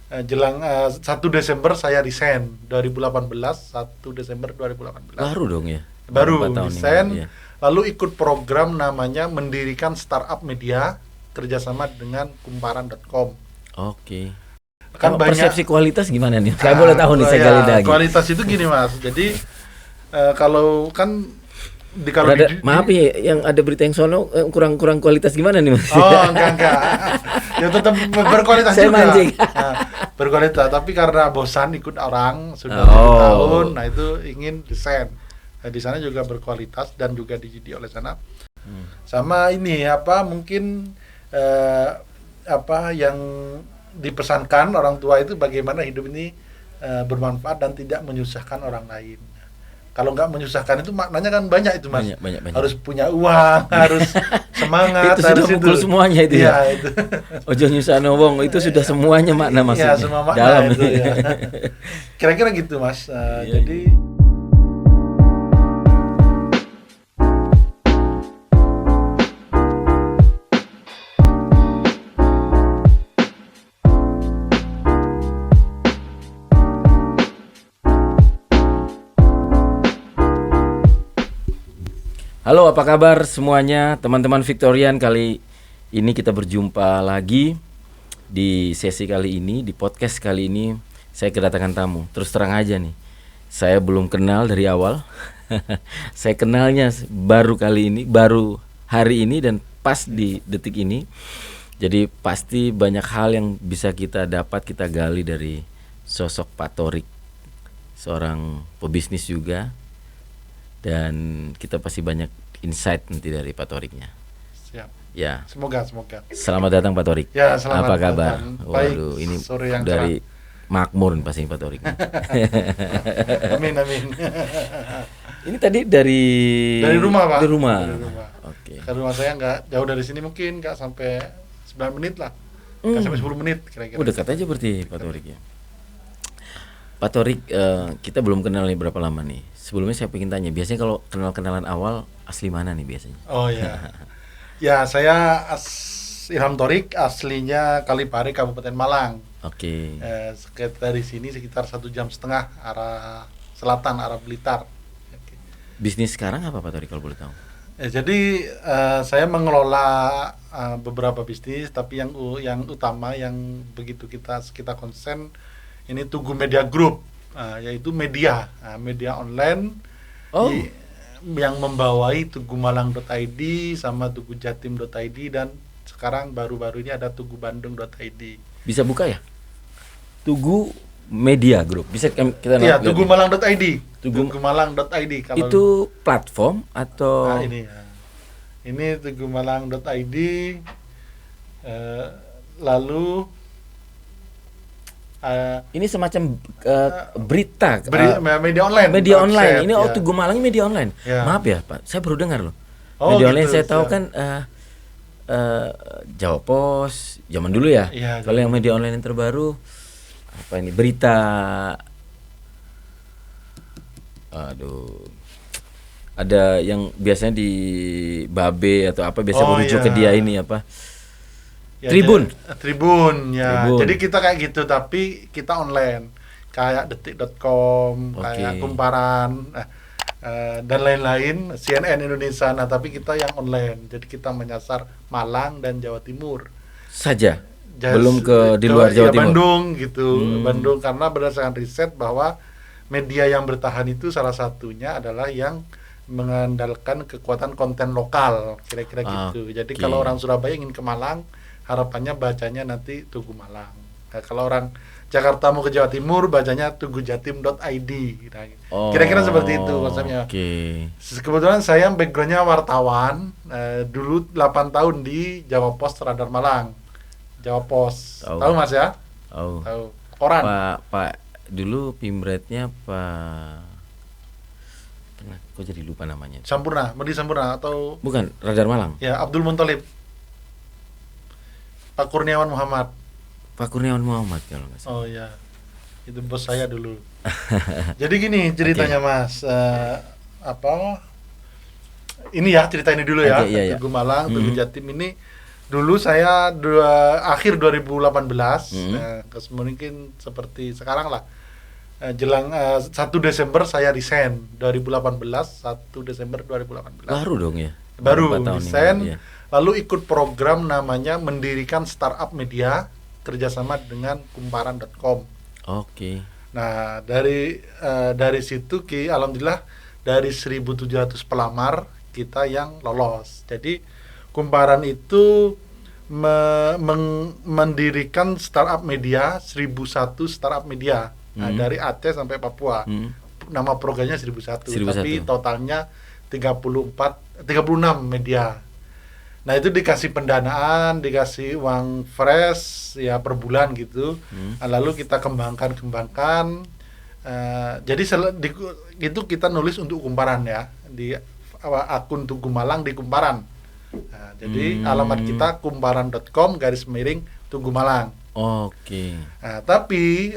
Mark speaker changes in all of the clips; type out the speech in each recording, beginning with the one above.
Speaker 1: jelang 1 Desember saya resign 2018, 1 Desember 2018.
Speaker 2: Baru dong ya.
Speaker 1: Baru
Speaker 2: 4 tahun
Speaker 1: resign,
Speaker 2: ini, ya.
Speaker 1: lalu ikut program namanya mendirikan startup media kerjasama dengan kumparan.com.
Speaker 2: Oke.
Speaker 1: Kan
Speaker 2: Kalau
Speaker 1: banyak
Speaker 2: persepsi kualitas gimana nih? Saya boleh tahu nih, saya
Speaker 1: ya,
Speaker 2: gali lagi.
Speaker 1: kualitas itu gini Mas. Jadi kalau kan
Speaker 2: maaf ya, yang ada berita yang sono kurang kualitas gimana nih Mas?
Speaker 1: Oh, enggak. Ya tetap berkualitas
Speaker 2: saya
Speaker 1: juga.
Speaker 2: Mancing.
Speaker 1: Nah, berkualitas, tapi karena bosan ikut orang sudah 7 tahun, nah itu ingin desain. Nah, di sana juga berkualitas dan juga dididik oleh sana. Sama ini mungkin yang dipesankan orang tua itu bagaimana hidup ini bermanfaat dan tidak menyusahkan orang lain. Kalau nggak menyusahkan itu maknanya kan banyak itu Mas.
Speaker 2: Banyak.
Speaker 1: Harus punya uang, harus semangat,
Speaker 2: itu
Speaker 1: harus
Speaker 2: sudah mukul semuanya itu
Speaker 1: ya.
Speaker 2: Itu. Ojo nyusahno wong itu sudah semuanya makna maksudnya.
Speaker 1: Iya, semua makna
Speaker 2: dalam
Speaker 1: itu ya. Kira-kira gitu Mas. Jadi
Speaker 2: Halo, apa kabar semuanya teman-teman Victorian? Kali ini kita berjumpa lagi di sesi kali ini, di podcast kali ini. Saya kedatangan tamu. Terus terang aja nih, saya belum kenal dari awal. Saya kenalnya baru kali ini, baru hari ini dan pas di detik ini. Jadi pasti banyak hal yang bisa kita dapat, kita gali dari sosok Pak Thorik, seorang pebisnis juga. Dan kita pasti banyak insight nanti dari Pak Thoriknya.
Speaker 1: Siap.
Speaker 2: Ya.
Speaker 1: Semoga.
Speaker 2: Selamat datang Pak Thorik.
Speaker 1: Ya, selamat
Speaker 2: apa kabar?
Speaker 1: datang. Baik,
Speaker 2: Waduh, ini
Speaker 1: sore yang
Speaker 2: dari makmur pasti Pak Thorik.
Speaker 1: Amin.
Speaker 2: Ini tadi dari
Speaker 1: rumah Pak.
Speaker 2: Dari rumah.
Speaker 1: Oke. Ke rumah saya nggak jauh dari sini, mungkin nggak sampai 9 menit lah. Nggak sampai 10 menit kira-kira.
Speaker 2: Dekat aja berarti Pak Thorik ya. Pak Thorik, kita belum kenal nih berapa lama nih. Sebelumnya saya pengen tanya, biasanya kalau kenalan awal asli mana nih biasanya?
Speaker 1: Oh ya. Ya, saya Ilham Thorik, aslinya Kalipare, Kabupaten Malang.
Speaker 2: Oke.
Speaker 1: Dari sini sekitar 1,5 jam arah selatan, arah Blitar.
Speaker 2: Bisnis sekarang apa Pak Thorik kalau boleh tahu?
Speaker 1: Jadi saya mengelola beberapa bisnis, tapi yang utama yang begitu kita konsen ini Tugu Media Group, yaitu media online yang membawai tugumalang.id sama tugujatim.id, dan sekarang baru-baru ini ada tugubandung.id.
Speaker 2: Bisa buka ya? Tugu Media Group. Bisa kita
Speaker 1: Iya, tugumalang.id. Tugumalang.id kalau
Speaker 2: itu platform atau
Speaker 1: ini tugumalang.id, lalu
Speaker 2: ini semacam berita
Speaker 1: media online.
Speaker 2: Ini Tugu Malang media online. Ya. Maaf ya Pak, saya baru dengar loh. Media online saya tahu kan Jawa Pos zaman dulu ya. Kalau yang media online yang terbaru apa ini, berita. Aduh. Ada yang biasanya di Babe atau apa biasa merujuk ke dia ini apa? Ya, Tribun
Speaker 1: ya. Jadi kita kayak gitu, tapi kita online. Kayak detik.com, kayak Kumparan dan lain-lain, CNN Indonesia. Nah, tapi kita yang online. Jadi kita menyasar Malang dan Jawa Timur
Speaker 2: saja. Belum ke di luar Jawa Timur.
Speaker 1: Bandung gitu. Bandung, karena berdasarkan riset bahwa media yang bertahan itu salah satunya adalah yang mengandalkan kekuatan konten lokal, kira-kira gitu. Jadi kalau orang Surabaya ingin ke Malang, harapannya bacanya nanti Tugu Malang. Nah, kalau orang Jakarta mau ke Jawa Timur, bacanya tugujatim.id. Kira-kira seperti itu konsepnya. Kebetulan saya backgroundnya wartawan, dulu 8 tahun di Jawa Pos Radar Malang. Jawa Pos. Tahu Mas ya? Tahu. Koran.
Speaker 2: Pak dulu pimretnya Pak, kok jadi lupa namanya?
Speaker 1: Sampurna, Medi Sampurna atau
Speaker 2: bukan, Radar Malang.
Speaker 1: Ya, Abdul Muntalib. Pak Kurniawan Muhammad
Speaker 2: kalau nggak salah.
Speaker 1: Oh ya, itu bos saya dulu. Jadi gini ceritanya Mas, ini ya cerita ini dulu ya. Tugu Malang, Tugu Jatim ini Dulu saya akhir 2018, mungkin seperti sekarang lah. Jelang 1 Desember saya resign 2018, 1 Desember 2018.
Speaker 2: Baru dong ya.
Speaker 1: Baru
Speaker 2: 4 tahun
Speaker 1: resign,
Speaker 2: ini, ya.
Speaker 1: lalu ikut program namanya mendirikan startup media kerjasama dengan kumparan.com.
Speaker 2: Oke.
Speaker 1: Nah, dari situ alhamdulillah dari 1.700 pelamar kita yang lolos. Jadi Kumparan itu mendirikan startup media 1.001 startup media. Nah, dari Aceh sampai Papua. Nama programnya 1.001, tapi totalnya 36 media. Nah, itu dikasih pendanaan, dikasih uang fresh ya per bulan gitu. Lalu kita kembangkan. Jadi itu kita nulis untuk Kumparan ya, di akun Tugu Malang di Kumparan. Nah, jadi alamat kita kumparan.com/Tugu Malang.
Speaker 2: Oke.
Speaker 1: Nah, tapi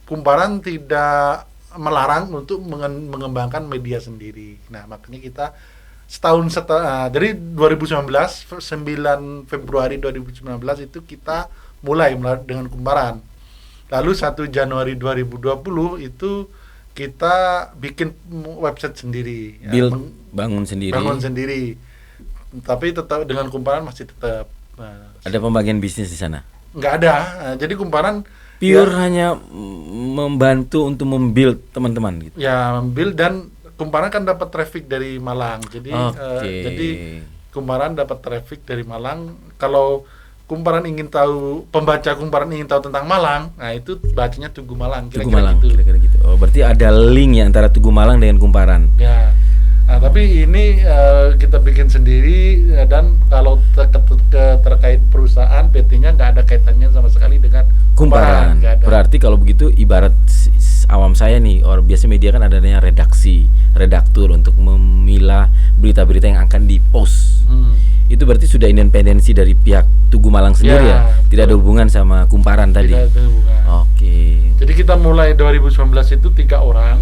Speaker 1: Kumparan tidak melarang untuk mengembangkan media sendiri. Nah, makanya kita setahun setelah dari 9 Februari 2019 itu kita mulai dengan Kumparan. Lalu 1 Januari 2020 itu kita bikin website sendiri.
Speaker 2: Bangun
Speaker 1: sendiri. Tapi tetap dengan Kumparan masih tetap.
Speaker 2: Ada pembagian bisnis di sana?
Speaker 1: Nggak ada. Jadi Kumparan
Speaker 2: pure hanya membantu untuk membuild teman-teman gitu.
Speaker 1: Ya, membuild, dan Kumparan kan dapat traffic dari Malang. Jadi jadi Kumparan dapat traffic dari Malang. Kalau Kumparan ingin tahu, pembaca Kumparan ingin tahu tentang Malang, nah itu bacanya Tugu Malang, kira-kira gitu.
Speaker 2: Oh, berarti ada link ya antara Tugu Malang dengan Kumparan.
Speaker 1: Ya. Nah, tapi ini kita bikin sendiri, dan kalau terkait perusahaan PT-nya nggak ada kaitannya sama sekali dengan Kumparan.
Speaker 2: Berarti kalau begitu ibarat awam saya nih, orang biasa media kan adanya redaktur untuk memilah berita-berita yang akan dipost. Itu berarti sudah independensi dari pihak Tugu Malang sendiri ya? Tidak ada hubungan sama Kumparan tadi?
Speaker 1: Tidak ada hubungan.
Speaker 2: Oke.
Speaker 1: Jadi kita mulai 2019 itu 3 orang,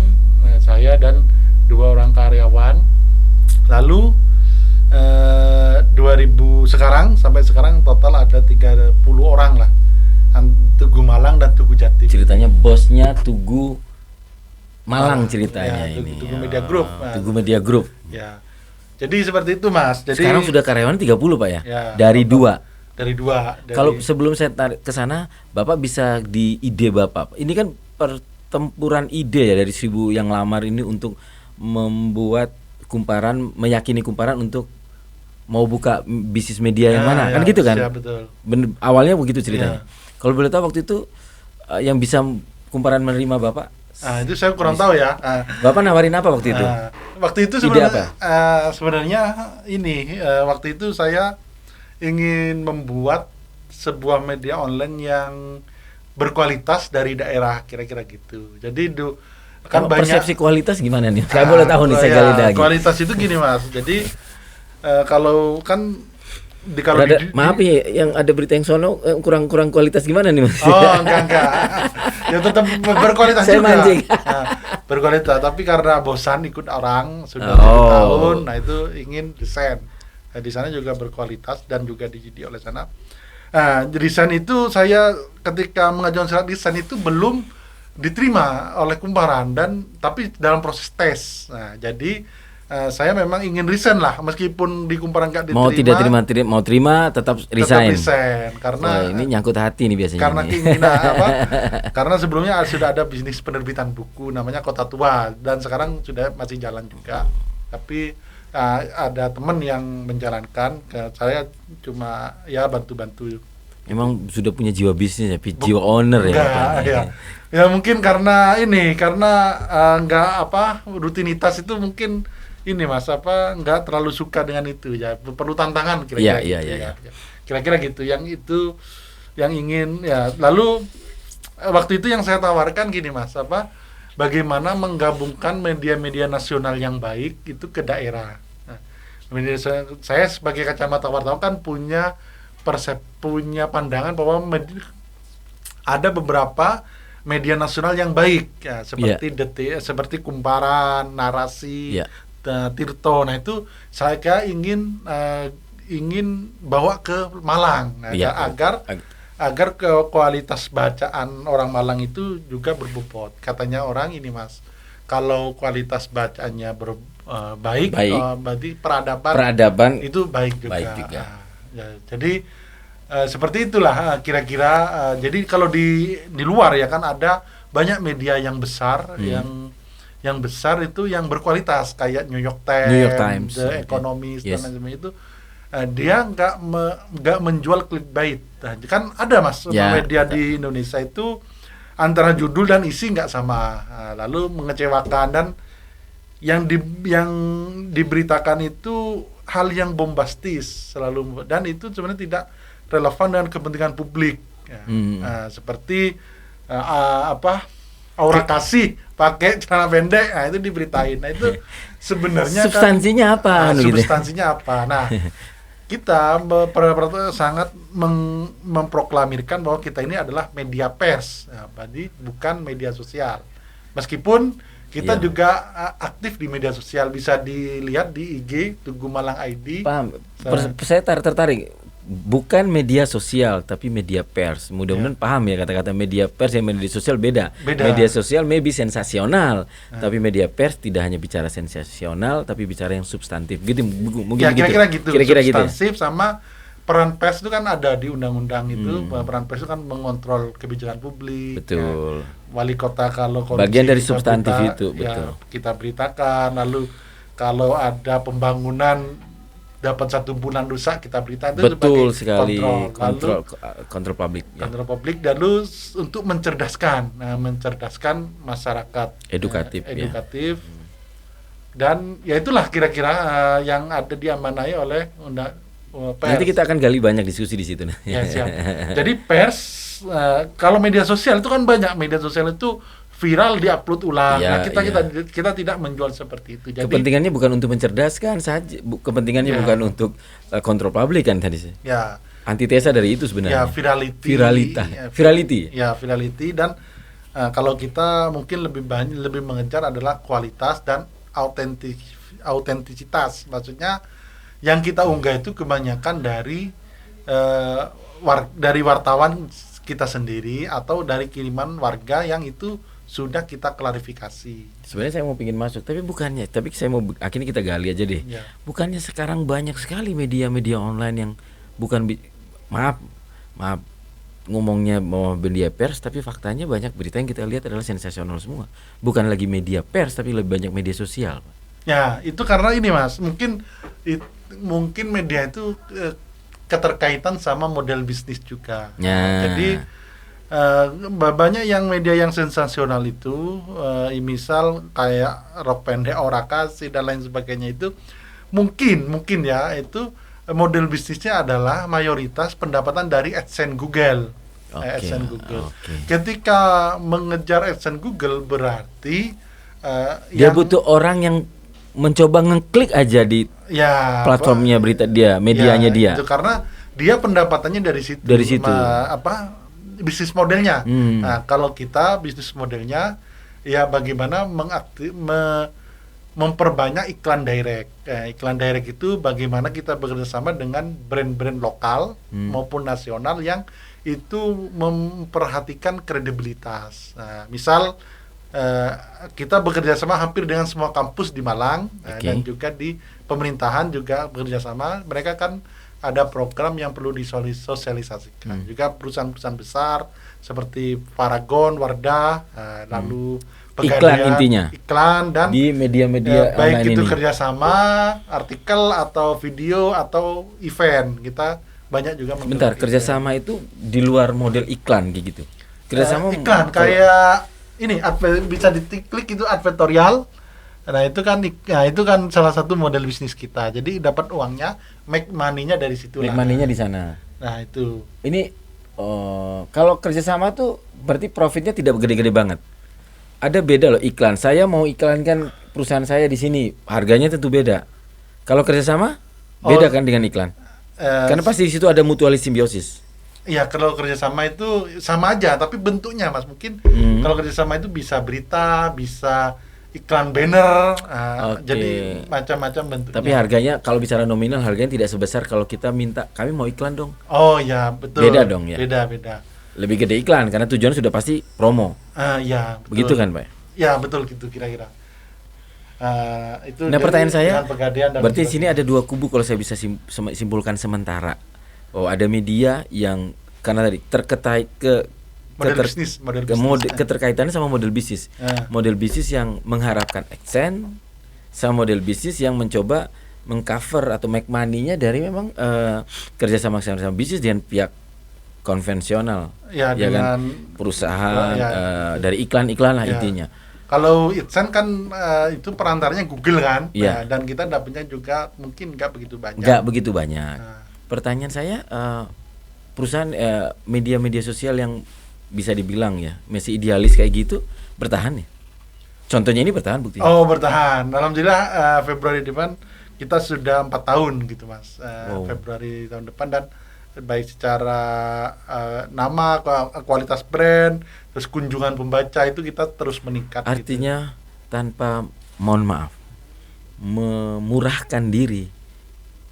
Speaker 1: saya dan 2 orang karyawan. Lalu sampai sekarang total ada 30 orang lah, Tugu Malang dan Tugu Jatim.
Speaker 2: Ceritanya bosnya Tugu Malang ceritanya
Speaker 1: ya,
Speaker 2: ini.
Speaker 1: Tugu Media Group.
Speaker 2: Tugu Media Group.
Speaker 1: Ya. Jadi seperti itu, Mas. Jadi
Speaker 2: sekarang sudah karyawan 30 Pak ya?
Speaker 1: Dari
Speaker 2: 2.
Speaker 1: Kalau
Speaker 2: sebelum saya tarik ke sana, Bapak bisa di ide Bapak. Ini kan pertempuran ide ya dari 1.000 yang lamar ini untuk membuat Kumparan, meyakini Kumparan untuk mau buka bisnis media yang mana, kan gitu kan?
Speaker 1: Betul.
Speaker 2: Awalnya begitu ceritanya. Kalau boleh tahu waktu itu yang bisa Kumparan menerima Bapak?
Speaker 1: Itu saya kurang tahu ya.
Speaker 2: Bapak nawarin apa waktu itu?
Speaker 1: Waktu itu sebenarnya ini waktu itu saya ingin membuat sebuah media online yang berkualitas dari daerah, kira-kira gitu. Jadi kan
Speaker 2: persepsi kualitas gimana nih? Saya boleh tahu nih, saya gali lagi.
Speaker 1: Kualitas itu gini, Mas. Jadi kalau kan
Speaker 2: maaf ya, yang ada berita yang sono kurang kualitas gimana nih, Mas?
Speaker 1: Oh, enggak. Ya tetap berkualitas
Speaker 2: saya
Speaker 1: juga.
Speaker 2: Mancing.
Speaker 1: Berkualitas, tapi karena bosan ikut orang sudah 7 tahun, nah itu ingin desain. Di sana juga berkualitas dan juga dididik oleh sana. Desain itu saya ketika mengajukan surat desain itu belum diterima oleh Kumparan, tapi dalam proses tes. Nah, jadi saya memang ingin resign lah, meskipun di Kumparan nggak diterima.
Speaker 2: Mau tidak mau terima tetap resign.
Speaker 1: Karena
Speaker 2: ini nyangkut hati nih biasanya.
Speaker 1: Karena keinginan karena sebelumnya sudah ada bisnis penerbitan buku namanya Kota Tua, dan sekarang sudah masih jalan juga. Tapi ada teman yang menjalankan, saya cuma ya bantu-bantu.
Speaker 2: Memang sudah punya jiwa bisnis ya, jiwa owner ya.
Speaker 1: Ya mungkin karena rutinitas itu mungkin ini, Mas, nggak terlalu suka dengan itu ya, perlu tantangan kira-kira
Speaker 2: ya.
Speaker 1: Kira-kira gitu, yang ingin ya. Lalu waktu itu yang saya tawarkan gini, Mas, bagaimana menggabungkan media-media nasional yang baik itu ke daerah. Nah, saya sebagai kacamata wartawan kan punya pandangan bahwa ada beberapa media nasional yang baik ya, seperti seperti Kumparan, Narasi, Tirto. Nah, itu saya ingin ingin bawa ke Malang, nah,
Speaker 2: Iya.
Speaker 1: agar ke kualitas bacaan orang Malang itu juga berbobot. Katanya orang ini Mas, kalau kualitas bacaannya baik, berarti peradaban itu baik juga. Nah, ya, jadi seperti itulah kira-kira. Jadi kalau di luar ya kan ada banyak media yang besar, yang besar itu yang berkualitas kayak New York Times, The Economist dan lain-lain itu. Dia nggak menjual clickbait. Nah, kan ada Mas media di Indonesia itu antara judul dan isi nggak sama, lalu mengecewakan, dan yang diberitakan itu hal yang bombastis selalu, dan itu sebenarnya tidak relevan dengan kepentingan publik. Seperti Aura Kasih pakai celana pendek, nah itu diberitain. Nah itu sebenarnya
Speaker 2: substansinya apa?
Speaker 1: Substansinya apa? Nah, kita sangat memproklamirkan bahwa kita ini adalah media pers, jadi bukan media sosial. Meskipun kita juga aktif di media sosial, bisa dilihat di IG Tugu Malang ID.
Speaker 2: Paham. Saya tertarik. Bukan media sosial tapi media pers. Mudah-mudahan paham ya kata-kata media pers dan media sosial beda. Media sosial maybe sensasional, tapi media pers tidak hanya bicara sensasional tapi bicara yang substantif. Gitu mungkin
Speaker 1: ya, kira-kira gitu. Substantif
Speaker 2: gitu ya?
Speaker 1: Sama peran pers itu kan ada di undang-undang itu. Peran pers itu kan mengontrol kebijakan publik.
Speaker 2: Betul.
Speaker 1: Ya. Wali kota kalau
Speaker 2: bagian dari substantif itu, betul.
Speaker 1: Kita beritakan. Lalu kalau ada pembangunan dapat 1 bulan rusak, kita berita itu
Speaker 2: betul sekali.
Speaker 1: Kontrol publik. Kontrol publik, dan lalu untuk mencerdaskan masyarakat, edukatif. Dan ya itulah kira-kira yang ada diamanai oleh pers.
Speaker 2: Nanti kita akan gali banyak diskusi di situ.
Speaker 1: Ya, siap. Jadi pers, kalau media sosial itu kan banyak, media sosial itu viral, diupload ulang. Nah, kita tidak menjual seperti itu. Jadi,
Speaker 2: kepentingannya bukan untuk mencerdaskan saja, kepentingannya bukan untuk kontrol publik kan tadi. Ya. Antitesa dari itu sebenarnya.
Speaker 1: Ya,
Speaker 2: virality.
Speaker 1: Ya, virality, dan kalau kita mungkin lebih mengejar adalah kualitas dan autentisitas. Maksudnya yang kita unggah itu kebanyakan dari wartawan kita sendiri atau dari kiriman warga yang itu sudah kita klarifikasi.
Speaker 2: Sebenarnya saya mau pingin masuk, tapi saya mau akhirnya kita gali aja deh. Ya. Bukannya sekarang banyak sekali media-media online yang bukan maaf ngomongnya mau media pers, tapi faktanya banyak berita yang kita lihat adalah sensasional semua. Bukan lagi media pers, tapi lebih banyak media sosial.
Speaker 1: Ya, itu karena ini Mas, mungkin media itu keterkaitan sama model bisnis juga.
Speaker 2: Ya.
Speaker 1: Jadi banyak yang media yang sensasional itu, misal kayak rok pendek Aura Kasih dan lain sebagainya, itu mungkin ya itu model bisnisnya adalah mayoritas pendapatan dari AdSense Google. Ketika mengejar AdSense Google berarti
Speaker 2: dia butuh orang yang mencoba ngeklik aja di platformnya berita dia, medianya dia.
Speaker 1: Itu karena dia pendapatannya dari situ. Bisnis modelnya. Nah, kalau kita bisnis modelnya ya bagaimana memperbanyak iklan direct. Iklan direct itu bagaimana kita bekerjasama dengan brand-brand lokal maupun nasional yang itu memperhatikan kredibilitas. Nah, misal kita bekerja sama hampir dengan semua kampus di Malang, dan juga di pemerintahan juga bekerja sama. Mereka kan ada program yang perlu disosialisasikan. Juga perusahaan-perusahaan besar seperti Paragon, Wardah, lalu
Speaker 2: Pegadaian,
Speaker 1: iklan dan
Speaker 2: di media-media
Speaker 1: baik itu
Speaker 2: ini.
Speaker 1: Kerjasama, artikel atau video atau event, kita banyak juga.
Speaker 2: Bentar, kerjasama itu di luar model iklan gitu. Kerjasama
Speaker 1: iklan kayak ini bisa diklik itu advertorial. Nah itu kan salah satu model bisnis kita. Jadi dapat uangnya, make money-nya dari situ.
Speaker 2: Make money-nya di sana.
Speaker 1: Nah itu.
Speaker 2: Ini kalau kerjasama tuh berarti profitnya tidak gede-gede banget. Ada beda loh iklan. Saya mau iklankan perusahaan saya di sini, harganya tentu beda. Kalau kerjasama beda kan dengan iklan. Karena pasti di situ ada mutualis simbiosis.
Speaker 1: Iya, kalau kerjasama itu sama aja, tapi bentuknya Mas mungkin kalau kerjasama itu bisa berita, bisa iklan banner,
Speaker 2: Oke.
Speaker 1: jadi macam-macam bentuknya.
Speaker 2: Tapi harganya kalau bicara nominal harganya tidak sebesar kalau kita minta kami mau iklan dong.
Speaker 1: Oh ya betul.
Speaker 2: Beda dong ya.
Speaker 1: Beda.
Speaker 2: Lebih gede iklan karena tujuan sudah pasti promo.
Speaker 1: Ya betul.
Speaker 2: Begitu kan, Pak?
Speaker 1: Ya betul gitu kira-kira. Itu.
Speaker 2: Nah, pertanyaan saya,
Speaker 1: dengan Pegadaian dan
Speaker 2: berarti
Speaker 1: sebagainya.
Speaker 2: sini ada dua kubu kalau saya bisa simpulkan sementara. Oh, ada media yang karena tadi keterkaitannya sama model bisnis. Model bisnis yang mengharapkan AdSense sama model bisnis yang mencoba mengcover atau make money-nya dari memang kerjasama bisnis dengan pihak konvensional.
Speaker 1: Ya, dengan
Speaker 2: kan? Perusahaan dari iklan-iklan lah intinya.
Speaker 1: Kalau AdSense kan itu perantaranya Google kan,
Speaker 2: ya.
Speaker 1: Dan kita dapatnya juga mungkin nggak begitu banyak.
Speaker 2: Nggak begitu banyak. Pertanyaan saya, perusahaan media-media sosial yang bisa dibilang ya masih idealis kayak gitu bertahan ya? Contohnya ini bertahan buktinya?
Speaker 1: Oh bertahan, alhamdulillah Februari depan kita sudah 4 tahun gitu mas. Februari tahun depan, dan baik secara nama, kualitas brand, terus kunjungan pembaca itu kita terus meningkat.
Speaker 2: Artinya tanpa, mohon maaf, memurahkan diri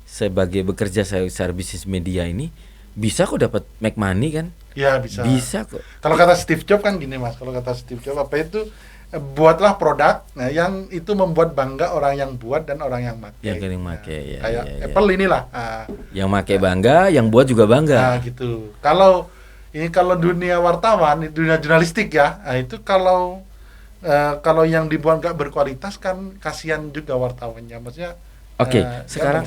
Speaker 2: sebagai bekerja secara bisnis media ini bisa kok dapat make money kan?
Speaker 1: Ya bisa.
Speaker 2: Bisa kok.
Speaker 1: Kalau kata Steve Jobs kan gini mas, kalau kata Steve Jobs apa itu, buatlah produk yang itu membuat bangga orang yang buat dan orang yang pakai.
Speaker 2: Yang pakai ya.
Speaker 1: Kayak Apple inilah.
Speaker 2: Yang pakai bangga, yang buat juga bangga.
Speaker 1: Nah gitu. Kalau dunia wartawan, dunia jurnalistik ya, itu kalau yang dibuat nggak berkualitas kan kasihan juga wartawannya, maksudnya.
Speaker 2: Sekarang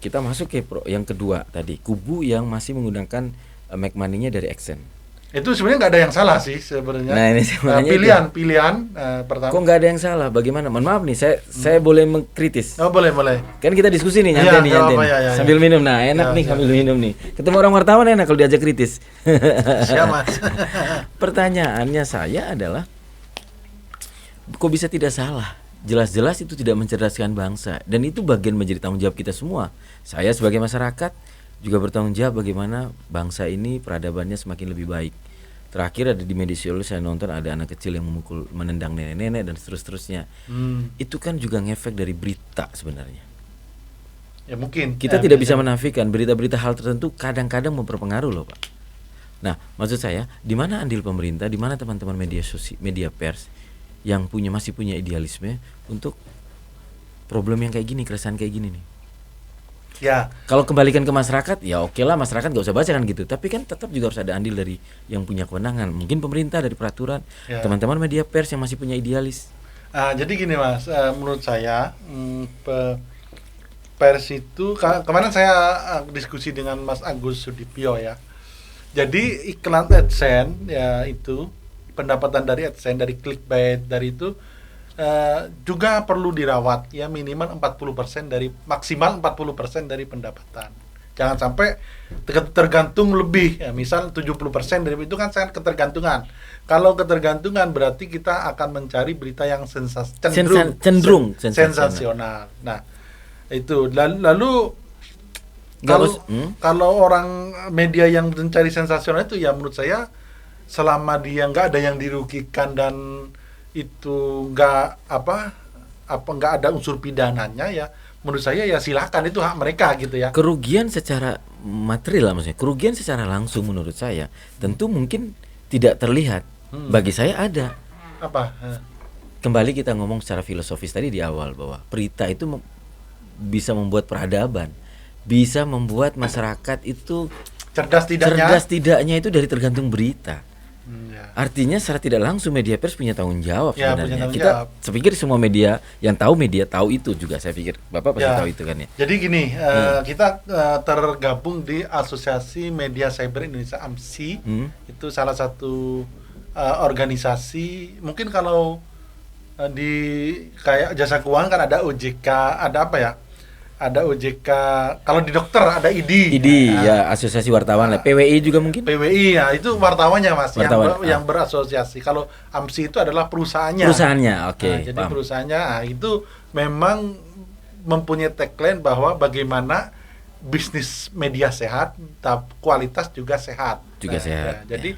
Speaker 2: kita masuk ke yang kedua tadi, kubu yang masih menggunakan make money-nya dari AdSense.
Speaker 1: Itu sebenarnya nggak ada yang salah sih sebenarnya.
Speaker 2: Nah, ini sebenarnya
Speaker 1: pilihan pertama.
Speaker 2: Kok nggak ada yang salah? Bagaimana? Mohon maaf nih, saya boleh mengkritis.
Speaker 1: Oh boleh.
Speaker 2: Kan kita diskusi nih, nyantai nih. Sambil minum, nah enak nih sambil minum nih. Ketemu orang wartawan enak kalau diajak kritis.
Speaker 1: Siap mas.
Speaker 2: Pertanyaannya saya adalah, kok bisa tidak salah? Jelas-jelas itu tidak mencerdaskan bangsa, dan itu bagian menjadi tanggung jawab kita semua. Saya sebagai masyarakat juga bertanggung jawab bagaimana bangsa ini peradabannya semakin lebih baik. Terakhir ada di media sosial saya nonton ada anak kecil yang menendang nenek-nenek dan seterusnya. Itu kan juga ngefek dari berita sebenarnya.
Speaker 1: Ya mungkin.
Speaker 2: Kita tidak bisa menafikan berita-berita hal tertentu kadang-kadang mempengaruhi loh Pak. Nah maksud saya, di mana andil pemerintah, di mana teman-teman media pers yang masih punya idealisme untuk problem yang kayak gini, keresahan kayak gini nih.
Speaker 1: Ya.
Speaker 2: Kalau kembalikan ke masyarakat, ya oke lah, masyarakat nggak usah baca kan gitu. Tapi kan tetap juga harus ada andil dari yang punya kewenangan. Mungkin pemerintah dari peraturan, teman-teman media pers yang masih punya idealis.
Speaker 1: Jadi gini mas, menurut saya pers itu kemarin saya diskusi dengan Mas Agus Sudipyo ya. Jadi iklan AdSense ya itu, pendapatan dari AdSense, dari clickbait, dari itu juga perlu dirawat ya, minimal 40% dari, maksimal 40% dari pendapatan. Jangan sampai tergantung lebih ya, misal 70% dari itu kan sangat ketergantungan. Kalau ketergantungan berarti kita akan mencari berita yang cenderung sensasional. Nah, itu lalu kalau orang media yang mencari sensasional itu ya menurut saya, selama dia nggak ada yang dirugikan dan itu nggak ada unsur pidananya ya, menurut saya ya silakan, itu hak mereka gitu ya.
Speaker 2: Kerugian secara material maksudnya, kerugian secara langsung menurut saya tentu mungkin tidak terlihat. Bagi saya ada.
Speaker 1: Apa?
Speaker 2: Kembali kita ngomong secara filosofis tadi di awal bahwa berita itu bisa membuat peradaban, bisa membuat masyarakat itu cerdas tidaknya itu dari tergantung berita. Artinya secara tidak langsung media pers punya tanggung jawab sebenarnya. Saya pikir semua media yang tahu itu juga, saya pikir Bapak pasti tahu itu kan ya.
Speaker 1: Jadi gini, kita tergabung di Asosiasi Media Cyber Indonesia AMSI. Itu salah satu organisasi. Mungkin kalau di kayak jasa keuangan kan ada OJK, ada apa ya? Ada OJK, kalau di dokter ada ID.
Speaker 2: Ya, Asosiasi Wartawan lah. PWI juga mungkin?
Speaker 1: PWI ya, itu wartawannya Mas, yang berasosiasi. Kalau AMSI itu adalah perusahaannya.
Speaker 2: Oke.
Speaker 1: Jadi perusahaannya itu memang mempunyai tagline bahwa bagaimana bisnis media sehat, kualitas juga sehat.
Speaker 2: Sehat.
Speaker 1: Jadi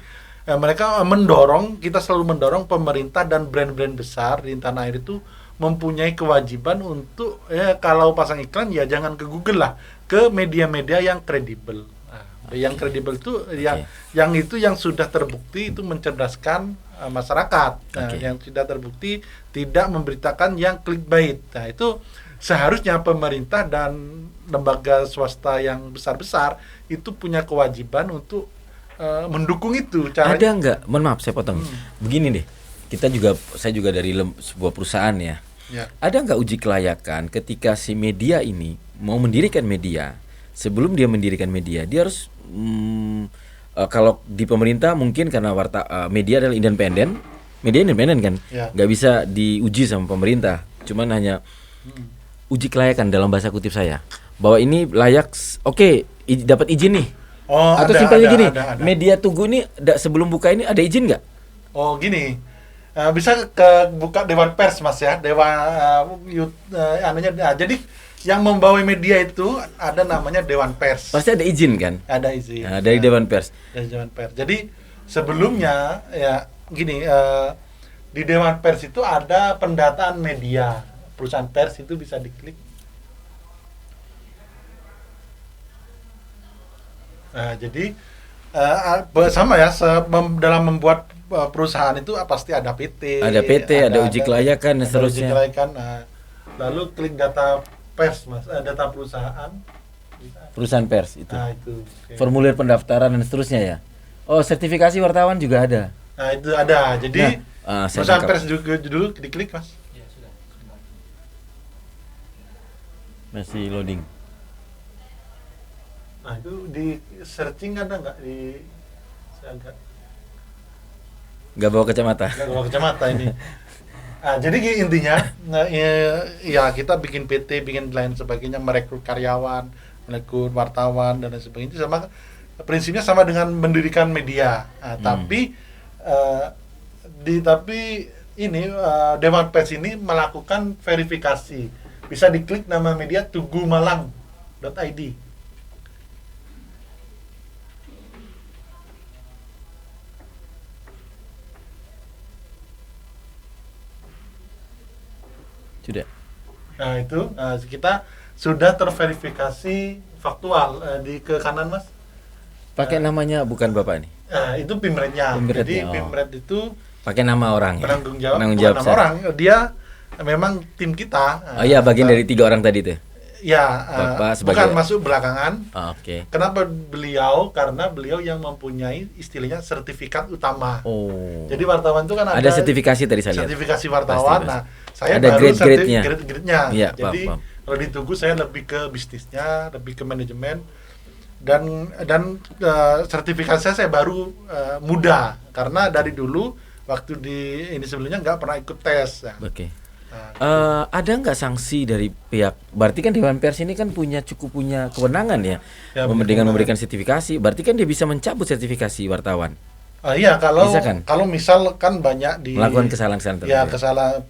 Speaker 1: mereka mendorong, kita selalu mendorong pemerintah dan brand-brand besar di tanah air itu mempunyai kewajiban untuk kalau pasang iklan ya jangan ke Google lah, ke media-media yang kredibel. Yang kredibel itu yang sudah terbukti itu mencerdaskan masyarakat. Yang sudah terbukti tidak memberitakan yang clickbait. Nah, itu seharusnya pemerintah dan lembaga swasta yang besar-besar itu punya kewajiban untuk mendukung itu.
Speaker 2: Ada nggak? Mohon maaf saya potong. Begini deh, saya juga dari sebuah perusahaan ya. Ada nggak uji kelayakan ketika si media ini mau mendirikan media? Sebelum dia mendirikan media, dia harus kalau di pemerintah mungkin karena media adalah independen, media independen kan, nggak bisa diuji sama pemerintah. Cuman hanya uji kelayakan dalam bahasa kutip saya, bahwa ini layak, dapat izin nih. Atau simpelnya gini, ada. Media Tugu ini sebelum buka ini ada izin nggak?
Speaker 1: Gini, bisa ke buka Dewan Pers Mas ya, jadi yang membawa media itu ada namanya Dewan Pers.
Speaker 2: Pasti ada izin kan?
Speaker 1: Ada izin.
Speaker 2: Dari Dewan Pers.
Speaker 1: Dari Dewan Pers. Jadi sebelumnya ya gini, di Dewan Pers itu ada pendataan media. Perusahaan pers itu bisa diklik. Nah, jadi sama ya dalam membuat perusahaan itu pasti ada PT.
Speaker 2: Ada PT, ada uji kelayakan dan seterusnya.
Speaker 1: Uji kelayakan. Lalu klik data pers Mas, data perusahaan
Speaker 2: pers itu.
Speaker 1: Nah, itu.
Speaker 2: Formulir pendaftaran dan seterusnya ya. Sertifikasi wartawan juga ada.
Speaker 1: Nah, itu ada. Jadi perusahaan pers juga dulu diklik Mas. Ya, sudah.
Speaker 2: Masih loading.
Speaker 1: Nah, itu di searching ada nggak di
Speaker 2: nggak bawa kacamata.
Speaker 1: Nggak bawa kacamata ini. Jadi intinya, ya kita bikin PT, bikin lain sebagainya, merekrut karyawan, merekrut wartawan dan lain sebagainya. Sama prinsipnya sama dengan mendirikan media. Tapi ini Dewan Pers ini melakukan verifikasi. Bisa diklik nama media tugumalang.id.
Speaker 2: Sudah.
Speaker 1: Nah itu kita sudah terverifikasi faktual di ke kanan Mas.
Speaker 2: Pakai namanya bukan Bapak ini.
Speaker 1: Itu Pimretnya. Jadi Pimret itu
Speaker 2: pakai nama orang.
Speaker 1: Penanggung jawab nama orang. Dia memang tim kita.
Speaker 2: Bagian dari 3 orang tadi tuh.
Speaker 1: Ya, bukan masuk belakangan.
Speaker 2: Oke.
Speaker 1: Kenapa beliau? Karena beliau yang mempunyai istilahnya sertifikat utama. Jadi wartawan itu kan ada
Speaker 2: sertifikasi tadi saya lihat.
Speaker 1: Sertifikasi wartawan. Nah, saya
Speaker 2: ada
Speaker 1: baru
Speaker 2: grade-nya.
Speaker 1: Ya, jadi kalau di Tugu saya lebih ke bisnisnya, lebih ke manajemen dan sertifikasi saya baru muda karena dari dulu waktu di ini sebelumnya nggak pernah ikut tes. Ya.
Speaker 2: Oke. Ada nggak sanksi dari pihak? Berarti kan Dewan Pers ini kan cukup punya kewenangan ya dengan memberikan sertifikasi. Berarti kan dia bisa mencabut sertifikasi wartawan.
Speaker 1: Iya, kalau misal kan banyak
Speaker 2: melakukan kesalahan-kesalahan tertentu.
Speaker 1: Ya, kesalahan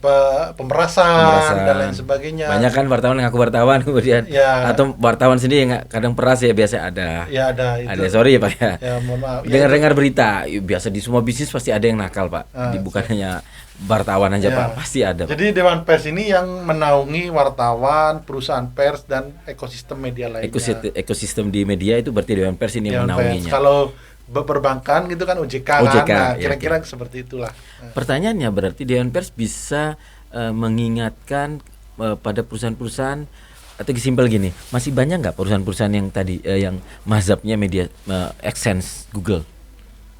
Speaker 1: pemerasan dan lain sebagainya.
Speaker 2: Banyak kan wartawan ngaku wartawan kemudian atau wartawan sendiri yang kadang peras ya biasa ada.
Speaker 1: Ya ada.
Speaker 2: Ada, sorry ya Pak ya.
Speaker 1: Ya mohon maaf.
Speaker 2: Dengar berita, biasa di semua bisnis pasti ada yang nakal Pak. Bukan hanya wartawan aja Pak, pasti ada.
Speaker 1: Jadi Dewan Pers ini yang menaungi wartawan, perusahaan pers dan ekosistem media lainnya.
Speaker 2: Ekosistem di media itu berarti Dewan Pers ini yang menaunginya.
Speaker 1: Kalau perbankan gitu kan OJK kan, kira-kira seperti itulah.
Speaker 2: Pertanyaannya berarti Dewan Pers bisa mengingatkan pada perusahaan-perusahaan atau simpel gini, masih banyak nggak perusahaan-perusahaan yang tadi yang mazhabnya media AdSense Google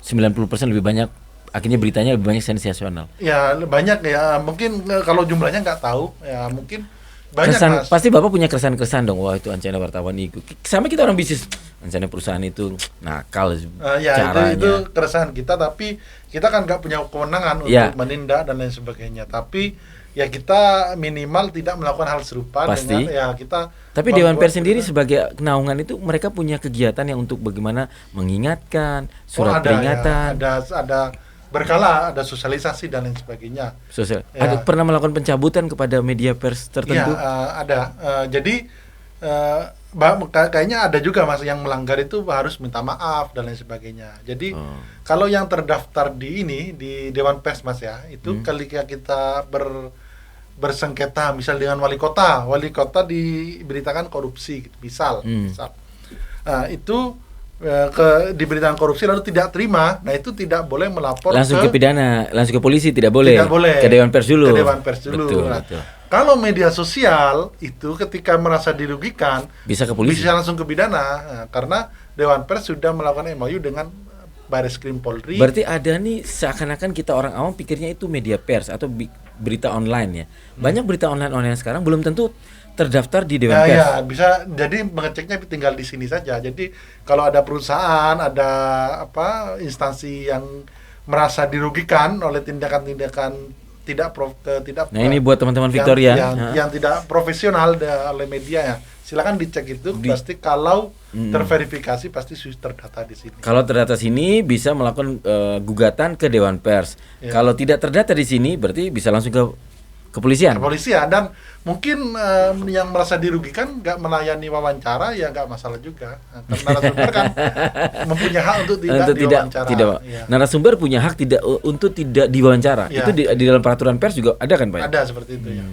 Speaker 2: 90% lebih banyak, akhirnya beritanya lebih banyak sensasional.
Speaker 1: Ya banyak ya, mungkin kalau jumlahnya nggak tahu ya mungkin banyak.
Speaker 2: Pasti Bapak punya keresahan dong, wah itu Ancana wartawan itu. Sama kita orang bisnis, Ancana perusahaan itu nakal caranya.
Speaker 1: Itu keresahan kita, tapi kita kan nggak punya kewenangan untuk menindak dan lain sebagainya. Tapi ya kita minimal tidak melakukan hal serupa.
Speaker 2: Pasti.
Speaker 1: Dengan kita.
Speaker 2: Tapi Dewan Pers sendiri sebagai naungan itu mereka punya kegiatan yang untuk bagaimana mengingatkan, surat peringatan.
Speaker 1: Ya, ada berkala, ada sosialisasi dan lain sebagainya.
Speaker 2: Ada pernah melakukan pencabutan kepada media pers tertentu?
Speaker 1: Iya, ada. Jadi kayaknya ada juga Mas yang melanggar itu harus minta maaf dan lain sebagainya. Jadi kalau yang terdaftar di Dewan Pers Mas ya, itu ketika kita bersengketa misal dengan wali kota diberitakan korupsi misal. Itu diberitakan korupsi lalu tidak terima, nah itu tidak boleh melapor
Speaker 2: langsung ke pidana, langsung ke polisi, tidak boleh. Ke Dewan Pers dulu.
Speaker 1: Betul. Kalau media sosial itu ketika merasa dirugikan
Speaker 2: bisa ke polisi,
Speaker 1: bisa langsung ke pidana, karena Dewan Pers sudah melakukan MOU dengan Bareskrim Polri.
Speaker 2: Berarti ada nih seakan-akan kita orang awam pikirnya itu media pers atau berita online ya. Banyak berita online sekarang belum tentu terdaftar di Dewan Pers.
Speaker 1: Ya, bisa jadi mengeceknya tinggal di sini saja. Jadi kalau ada perusahaan, ada instansi yang merasa dirugikan oleh tindakan-tindakan
Speaker 2: nah ini buat teman-teman Victoria
Speaker 1: yang tidak profesional oleh media ya, silakan dicek itu pasti kalau terverifikasi pasti sudah terdata di sini.
Speaker 2: Kalau terdata sini bisa melakukan gugatan ke Dewan Pers. Kalau tidak terdata di sini berarti bisa langsung ke kepolisian.
Speaker 1: Dan mungkin yang merasa dirugikan nggak melayani wawancara ya nggak masalah juga. Narasumber kan mempunyai hak untuk tidak diwawancara.
Speaker 2: Ya. Narasumber punya hak untuk tidak diwawancara. Ya. Itu di dalam peraturan pers juga ada kan Pak?
Speaker 1: Ada seperti itu ya.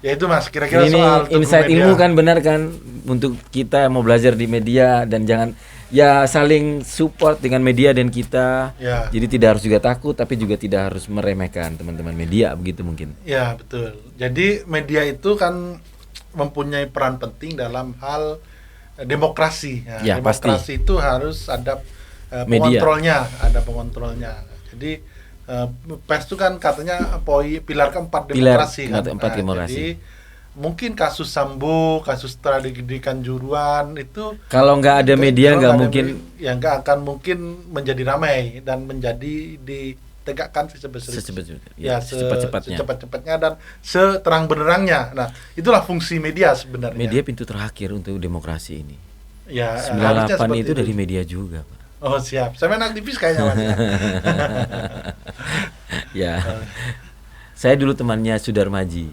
Speaker 1: Ya itu Mas, kira-kira
Speaker 2: ini
Speaker 1: soal
Speaker 2: insight ilmu kan benar kan untuk kita yang mau belajar di media dan jangan ya saling support dengan media dan kita. Ya. Jadi tidak harus juga takut tapi juga tidak harus meremehkan teman-teman media begitu mungkin.
Speaker 1: Ya, betul. Jadi media itu kan mempunyai peran penting dalam hal demokrasi. Ya, demokrasi pasti. Itu harus ada pengontrolnya, Jadi pers itu kan katanya pilar keempat demokrasi kan. Jadi mungkin kasus Sambo, kasus tragedi Kanjuruhan itu kalau nggak ada media nggak mungkin nggak akan mungkin menjadi ramai dan menjadi ditegakkan secepat-cepatnya dan seterang benerangnya. Nah, itulah fungsi media sebenarnya.
Speaker 2: Media pintu terakhir untuk demokrasi ini.
Speaker 1: Ya,
Speaker 2: 98 itu dari media juga, Pak.
Speaker 1: Oh siap, saya main aktivis kayaknya Mas.
Speaker 2: Ya, saya dulu temannya Sudarmaji.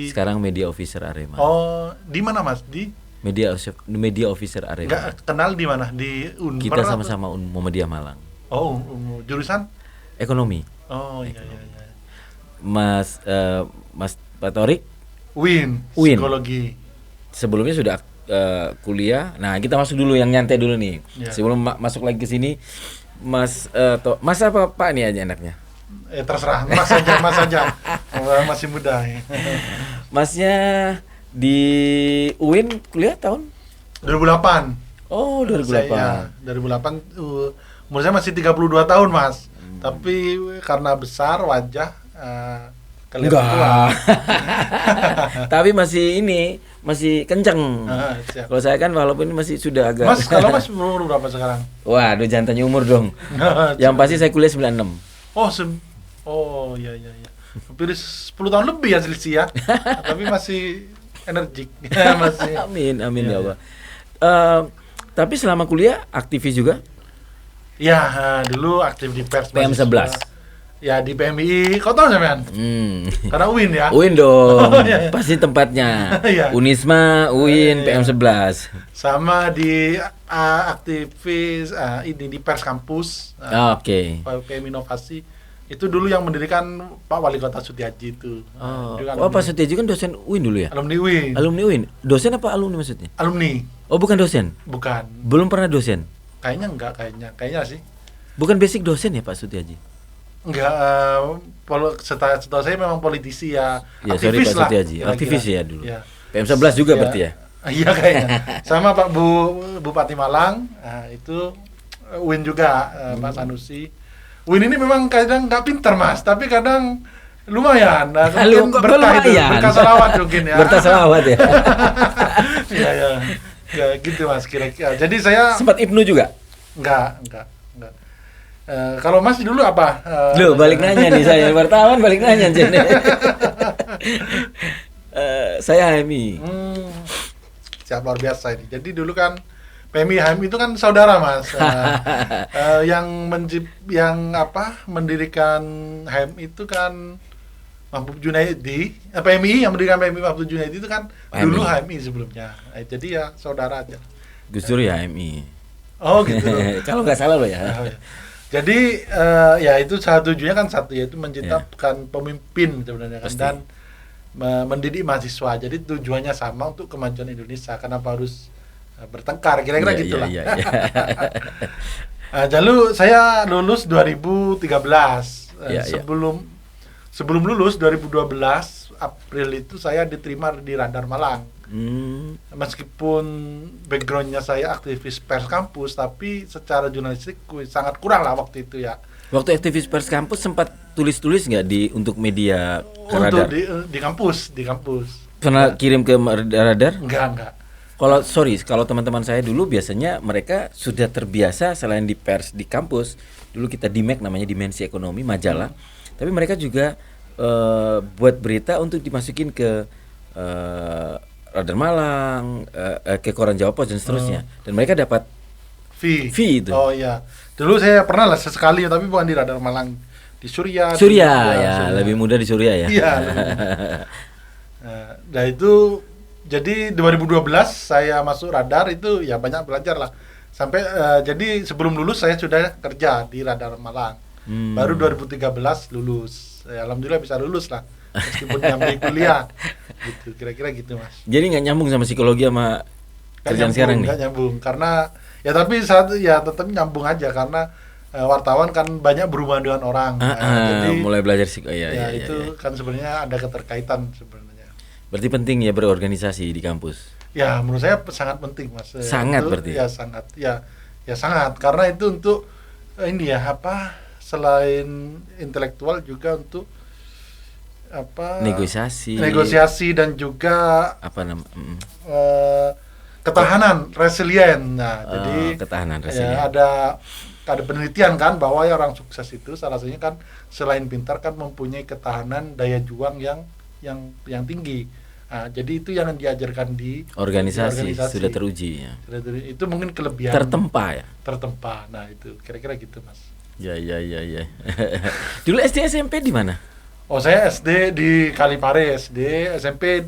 Speaker 1: Sekarang
Speaker 2: media officer Arema.
Speaker 1: Oh, di mana Mas? Di
Speaker 2: media officer Arema.
Speaker 1: Nggak kenal di mana? Di Unpar.
Speaker 2: Kita sama-sama Muhammadiyah Malang.
Speaker 1: Oh, jurusan?
Speaker 2: Ekonomi.
Speaker 1: Oh iya.
Speaker 2: Mas Pak Torik?
Speaker 1: Win. Psikologi.
Speaker 2: Sebelumnya sudah kuliah. Nah, kita masuk dulu yang nyantai dulu nih. Yeah. Sebelum masuk lagi ke sini, Mas apa Pak nih aja anaknya?
Speaker 1: Terserah, Mas aja. Masih muda ya.
Speaker 2: Masnya di UIN kuliah tahun
Speaker 1: 2008.
Speaker 2: Oh, 2008.
Speaker 1: 2008 umur saya masih 32 tahun, Mas. Tapi karena besar wajah kelihatan tua.
Speaker 2: Tapi masih kenceng. Kalau saya kan walaupun masih sudah agak.
Speaker 1: Mas, kalau Mas umur berapa sekarang?
Speaker 2: Waduh, jangan tanya umur dong. Yang pasti saya kuliah 96.
Speaker 1: Oh, iya. Hampir 10 tahun lebih ya selisih ya. Tapi masih energik. Masih.
Speaker 2: Amin ya Allah. Tapi selama kuliah aktivis juga?
Speaker 1: Ya, dulu aktif di pers.
Speaker 2: PM11.
Speaker 1: Ya di PMI, kau tahu sampean? Karena UIN ya.
Speaker 2: UIN dong, pasti tempatnya. Unisma, UIN, PM11.
Speaker 1: Sama di aktivis ini di pers kampus.
Speaker 2: Oke.
Speaker 1: PM Inovasi. Itu dulu yang mendirikan Pak Wali Kota Sutiaji itu.
Speaker 2: Pak Sutiaji kan dosen UIN dulu ya?
Speaker 1: Alumni UIN.
Speaker 2: Dosen apa alumni maksudnya?
Speaker 1: Alumni.
Speaker 2: Oh, bukan dosen?
Speaker 1: Bukan.
Speaker 2: Belum pernah dosen?
Speaker 1: Kayaknya enggak, kayaknya sih.
Speaker 2: Bukan basic dosen ya Pak Sutiaji?
Speaker 1: Enggak, setahu saya memang politisi ya.
Speaker 2: Aktivis lah. Aktivis ya dulu. Ya. PM11 juga berarti ya?
Speaker 1: Iya kayaknya. Sama Pak Bupati Malang, itu UIN juga, Pak Sanusi. UIN ini memang kadang nggak pintar Mas, tapi kadang lumayan. Mungkin berkah selawat mungkin ya.
Speaker 2: Berkah selawat ya.
Speaker 1: Iya. Ya gitu Mas kira-kira. Jadi saya
Speaker 2: sempat Ibnu juga?
Speaker 1: Enggak. Kalau Mas dulu apa?
Speaker 2: Loh, balik nanya nih saya, wartawan balik nanya jadi. Saya HMI.
Speaker 1: Siap, luar biasa ini. Jadi dulu kan PMI HMI itu kan saudara Mas. Yang mendirikan HMI itu kan Mahfud Junaidi, PMI yang mendirikan PMI Mahfud Junaidi itu kan dulu
Speaker 2: HMI.
Speaker 1: HMI sebelumnya. Jadi ya saudara aja.
Speaker 2: Gus Dur ya MI.
Speaker 1: Oh gitu.
Speaker 2: Kalau nggak salah loh ya.
Speaker 1: Oh, ya. Jadi ya itu salah tujuannya kan satu, yaitu menciptakan pemimpin sebenarnya kan,
Speaker 2: Pasti.
Speaker 1: dan mendidik mahasiswa. Jadi tujuannya sama untuk kemajuan Indonesia. Kenapa harus bertengkar? Kira-kira
Speaker 2: Iya,
Speaker 1: gitulah.
Speaker 2: iya, iya.
Speaker 1: Lalu saya lulus 2013.
Speaker 2: Iya, iya.
Speaker 1: Sebelum lulus 2012 April itu saya diterima di Radar Malang. Meskipun backgroundnya saya aktivis pers kampus, tapi secara jurnalistik sangat kurang lah waktu itu ya.
Speaker 2: Waktu aktivis pers kampus sempat tulis-tulis nggak untuk media
Speaker 1: Untuk
Speaker 2: Radar?
Speaker 1: di kampus.
Speaker 2: Pernah kirim ke Radar?
Speaker 1: Enggak.
Speaker 2: Kalau teman-teman saya dulu biasanya mereka sudah terbiasa selain di pers di kampus, dulu kita Dimek namanya Dimensi Ekonomi majalah, tapi mereka juga buat berita untuk dimasukin ke Radar Malang, ke Koran Jawa Pos dan seterusnya, dan mereka dapat fee itu.
Speaker 1: Oh iya. Dulu saya pernah lah sesekali, tapi bukan di Radar Malang, di Surya.
Speaker 2: Surya ya, lebih mudah di Surya ya.
Speaker 1: Iya. Nah itu jadi 2012 saya masuk Radar, itu ya banyak belajar lah. Sampai jadi sebelum lulus saya sudah kerja di Radar Malang. Baru 2013 lulus. Alhamdulillah bisa lulus lah, meskipun nyambi kuliah. Gitu, kira-kira gitu Mas.
Speaker 2: Jadi nggak nyambung sama psikologi sama kerjaan sekarang nih.
Speaker 1: Nggak nyambung, karena ya tapi tetap nyambung aja, karena wartawan kan banyak berhubungan dengan orang. Jadi
Speaker 2: mulai belajar itu
Speaker 1: kan sebenarnya ada keterkaitan sebenarnya.
Speaker 2: Berarti penting ya berorganisasi di kampus.
Speaker 1: Ya menurut saya sangat penting Mas.
Speaker 2: Sangat
Speaker 1: itu,
Speaker 2: berarti.
Speaker 1: Ya sangat, karena itu untuk ini ya selain intelektual juga untuk negosiasi dan juga ketahanan, resilient. Nah, jadi
Speaker 2: ketahanan resilient.
Speaker 1: Ya, ada penelitian kan bahwa orang sukses itu salah satunya kan selain pintar kan mempunyai ketahanan daya juang yang tinggi. Nah, jadi itu yang diajarkan di organisasi.
Speaker 2: Sudah teruji ya.
Speaker 1: Itu mungkin kelebihan
Speaker 2: tertempa.
Speaker 1: Nah, itu kira-kira gitu, Mas.
Speaker 2: Ya. Dulu SD SMP di mana?
Speaker 1: Oh, saya SD di Kalipare, SMP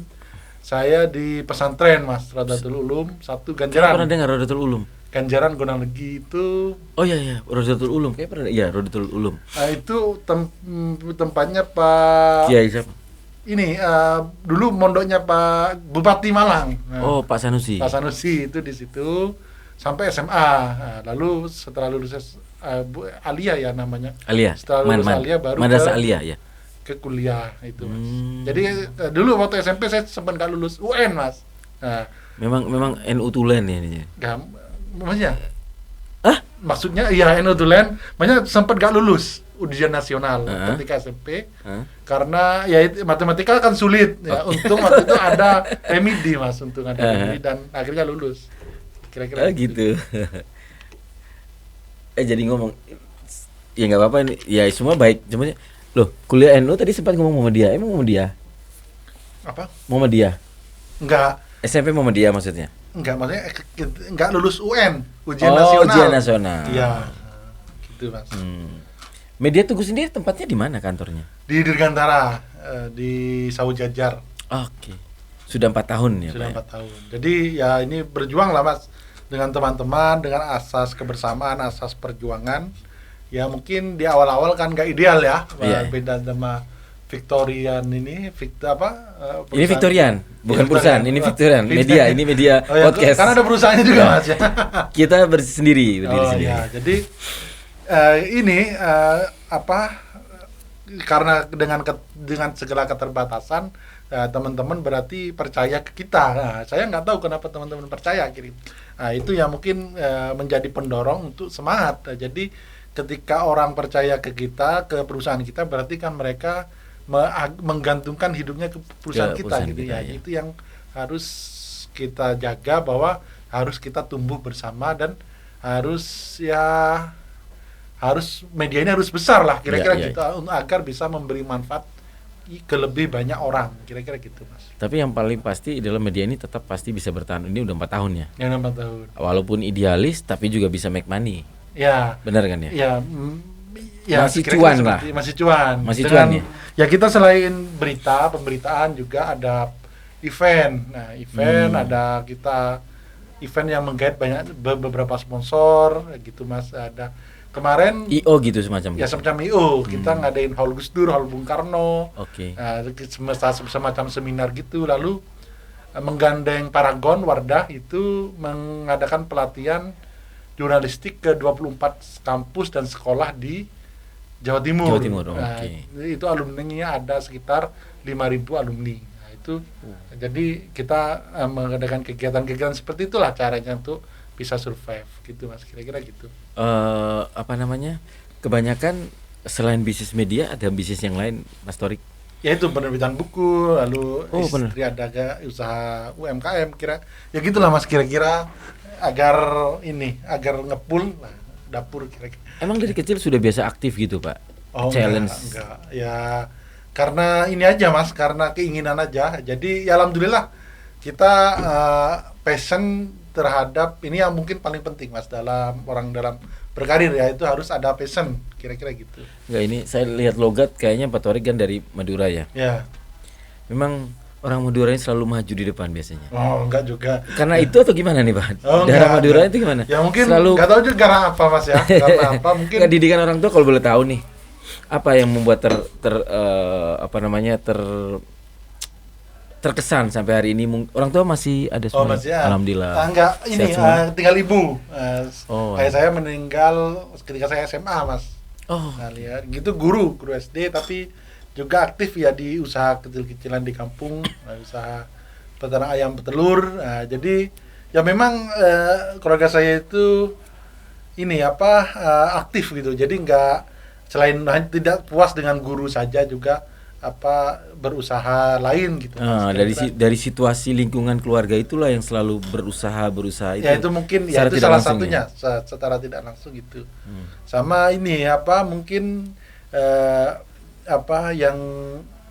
Speaker 1: saya di pesantren Mas, Rodatul Ulum 1 Ganjaran.
Speaker 2: Pernah dengar Rodatul Ulum?
Speaker 1: Ganjaran Gonang Legi itu.
Speaker 2: Oh iya, Rodatul Ulum. Kayak pernah. Iya, Rodatul Ulum.
Speaker 1: Itu tempatnya Pak
Speaker 2: Kiai siapa?
Speaker 1: Ini dulu mondoknya Pak Bupati Malang.
Speaker 2: Oh, Pak Sanusi.
Speaker 1: Pak Sanusi itu di situ sampai SMA. Nah, lalu setelah lulus Alia ya namanya.
Speaker 2: Alia.
Speaker 1: Setelah lulus Alia baru
Speaker 2: Madrasah Alia ya.
Speaker 1: Ke kuliah itu Mas. Jadi dulu waktu SMP saya sempat nggak lulus UN Mas. Nah,
Speaker 2: memang NU Tulen ya ini.
Speaker 1: Maksudnya? Maksudnya iya NU Tulen, makanya sempat nggak lulus ujian nasional ketika SMP karena ya matematika kan sulit ya. Untung waktu itu ada remedi Mas, untung ada remedi dan akhirnya lulus. Kira-kira
Speaker 2: gitu. Jadi ngomong ya nggak apa-apa ini ya, semua baik, cuma loh kuliah NU tadi sempat ngomong Muhammadiyah. Emang Muhammadiyah?
Speaker 1: Apa?
Speaker 2: Muhammadiyah?
Speaker 1: Enggak.
Speaker 2: SMP Muhammadiyah maksudnya?
Speaker 1: Enggak, maksudnya enggak lulus UN, ujian nasional.
Speaker 2: Ujian nasional.
Speaker 1: Iya. Gitu Mas.
Speaker 2: Media Tugu sendiri tempatnya di mana kantornya?
Speaker 1: Di Dirgantara, di Sawu Jajar.
Speaker 2: Oke. Sudah 4 tahun ya,
Speaker 1: Sudah
Speaker 2: Pak?
Speaker 1: 4 tahun. Jadi ya ini berjuang lah Mas dengan teman-teman, dengan asas kebersamaan, asas perjuangan. Ya mungkin di awal-awal kan nggak ideal ya, beda sama Victorian ini,
Speaker 2: ini Victorian, bukan perusahaan, ini Victorian, media podcast.
Speaker 1: Karena ada perusahaannya juga Mas ya.
Speaker 2: Kita berdiri sendiri.
Speaker 1: Ya, jadi karena dengan segala keterbatasan teman-teman berarti percaya ke kita. Nah, saya nggak tahu kenapa teman-teman percaya gitu. Nah, itu yang mungkin menjadi pendorong untuk semangat. Nah, jadi ketika orang percaya ke kita, ke perusahaan kita, berarti kan mereka menggantungkan hidupnya ke perusahaan kita gitu ya. Itu yang harus kita jaga, bahwa harus kita tumbuh bersama dan harus media ini harus besar lah kira-kira gitu, agar bisa memberi manfaat ke lebih banyak orang, kira-kira gitu Mas.
Speaker 2: Tapi yang paling pasti adalah media ini tetap pasti bisa bertahan. Ini udah 4 tahun ya?
Speaker 1: Ya 4 tahun.
Speaker 2: Walaupun idealis tapi juga bisa make money.
Speaker 1: Ya.
Speaker 2: Benar kan ya?
Speaker 1: Ya, Ya,
Speaker 2: masih
Speaker 1: kira-kira
Speaker 2: cuan lah.
Speaker 1: Masih cuan.
Speaker 2: Masih
Speaker 1: Dengan,
Speaker 2: cuan ya?
Speaker 1: Ya kita selain pemberitaan juga ada event. Nah, event ada kita event yang menggait banyak beberapa sponsor gitu Mas. Ada kemarin
Speaker 2: IO gitu semacam
Speaker 1: ya
Speaker 2: gitu.
Speaker 1: semacam IO, kita ngadain Hall Gus Dur, Hall Bung Karno.
Speaker 2: Oke.
Speaker 1: Semacam seminar gitu, lalu menggandeng Paragon Wardah itu mengadakan pelatihan jurnalistik ke 24 kampus dan sekolah di Jawa Timur.
Speaker 2: Jawa Timur,
Speaker 1: Itu alumninya ada sekitar 5.000 alumni. Nah, itu jadi kita mengadakan kegiatan-kegiatan seperti itulah caranya untuk bisa survive gitu Mas, kira-kira gitu.
Speaker 2: Apa namanya? Kebanyakan selain bisnis media ada bisnis yang lain, Mas Torik?
Speaker 1: Yaitu penerbitan buku, lalu istri ada usaha UMKM ya gitulah Mas, kira-kira agar ngepul dapur kira-kira.
Speaker 2: Emang dari kecil sudah biasa aktif gitu Pak? Challenge?
Speaker 1: Enggak. Ya karena ini aja Mas, karena keinginan aja. Jadi ya alhamdulillah kita passion terhadap ini yang mungkin paling penting Mas dalam berkarir ya, itu harus ada passion, kira-kira gitu.
Speaker 2: Enggak, ini saya lihat logat kayaknya Pak Torik kan dari Madura ya?
Speaker 1: Ya.
Speaker 2: Memang orang Madura ini selalu maju di depan biasanya.
Speaker 1: Oh, enggak juga.
Speaker 2: Karena itu atau gimana nih Pak?
Speaker 1: Oh,
Speaker 2: daerah Madura itu gimana?
Speaker 1: Ya mungkin
Speaker 2: selalu
Speaker 1: enggak tahu juga karena apa Mas ya. Karena apa mungkin
Speaker 2: didikan orang tua kalau boleh tahu nih. Apa yang membuat terkesan sampai hari ini orang tua masih ada semua.
Speaker 1: Mas ya.
Speaker 2: Alhamdulillah.
Speaker 1: Enggak, ini tinggal ibu. Kayak saya meninggal ketika saya SMA Mas.
Speaker 2: Oh.
Speaker 1: Nah, lihat gitu guru SD tapi juga aktif ya di usaha kecil-kecilan di kampung, usaha peternak ayam petelur. Nah, jadi ya memang keluarga saya itu aktif gitu. Jadi enggak, selain tidak puas dengan guru saja juga berusaha lain gitu.
Speaker 2: Dari situasi lingkungan keluarga itulah yang selalu berusaha itu.
Speaker 1: Ya itu mungkin ya itu salah satunya secara tidak langsung gitu. Sama mungkin yang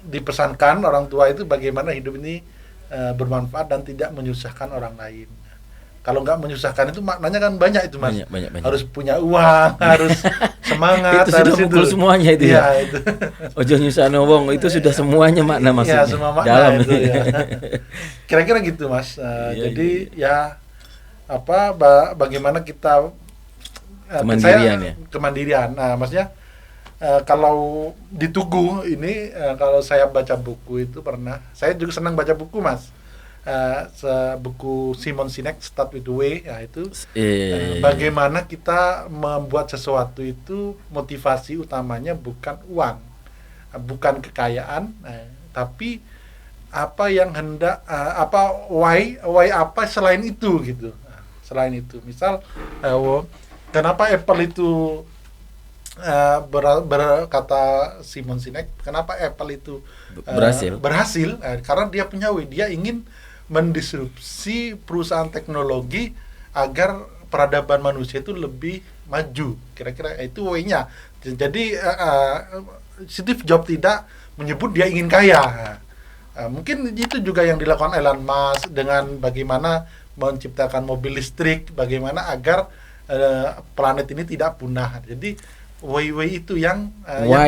Speaker 1: dipesankan orang tua itu bagaimana hidup ini bermanfaat dan tidak menyusahkan orang lain. Kalau nggak menyusahkan itu maknanya kan banyak itu Mas.
Speaker 2: Banyak.
Speaker 1: Harus punya uang, harus semangat,
Speaker 2: itu sudah mukul semuanya itu ya.
Speaker 1: Itu.
Speaker 2: Ojo nyusahno wong itu sudah semuanya makna maksudnya.
Speaker 1: Iya, semua makna
Speaker 2: dalam
Speaker 1: itu ya. Kira-kira gitu Mas. Jadi ya bagaimana kita kemandirian. Nah, maksudnya kalau di Tugu ini kalau saya baca buku itu saya juga senang baca buku Mas. Buku Simon Sinek Start with the Way, ya itu bagaimana kita membuat sesuatu itu motivasi utamanya bukan uang, bukan kekayaan, tapi apa yang hendak why apa selain itu gitu. Selain itu, misal kenapa Apple itu berkata Simon Sinek, kenapa Apple itu berhasil? Karena dia punya way, dia ingin mendisrupsi perusahaan teknologi agar peradaban manusia itu lebih maju, kira-kira itu way-nya. Jadi Steve Jobs tidak menyebut dia ingin kaya. Mungkin itu juga yang dilakukan Elon Musk dengan bagaimana menciptakan mobil listrik, bagaimana agar planet ini tidak punah. Jadi way itu yang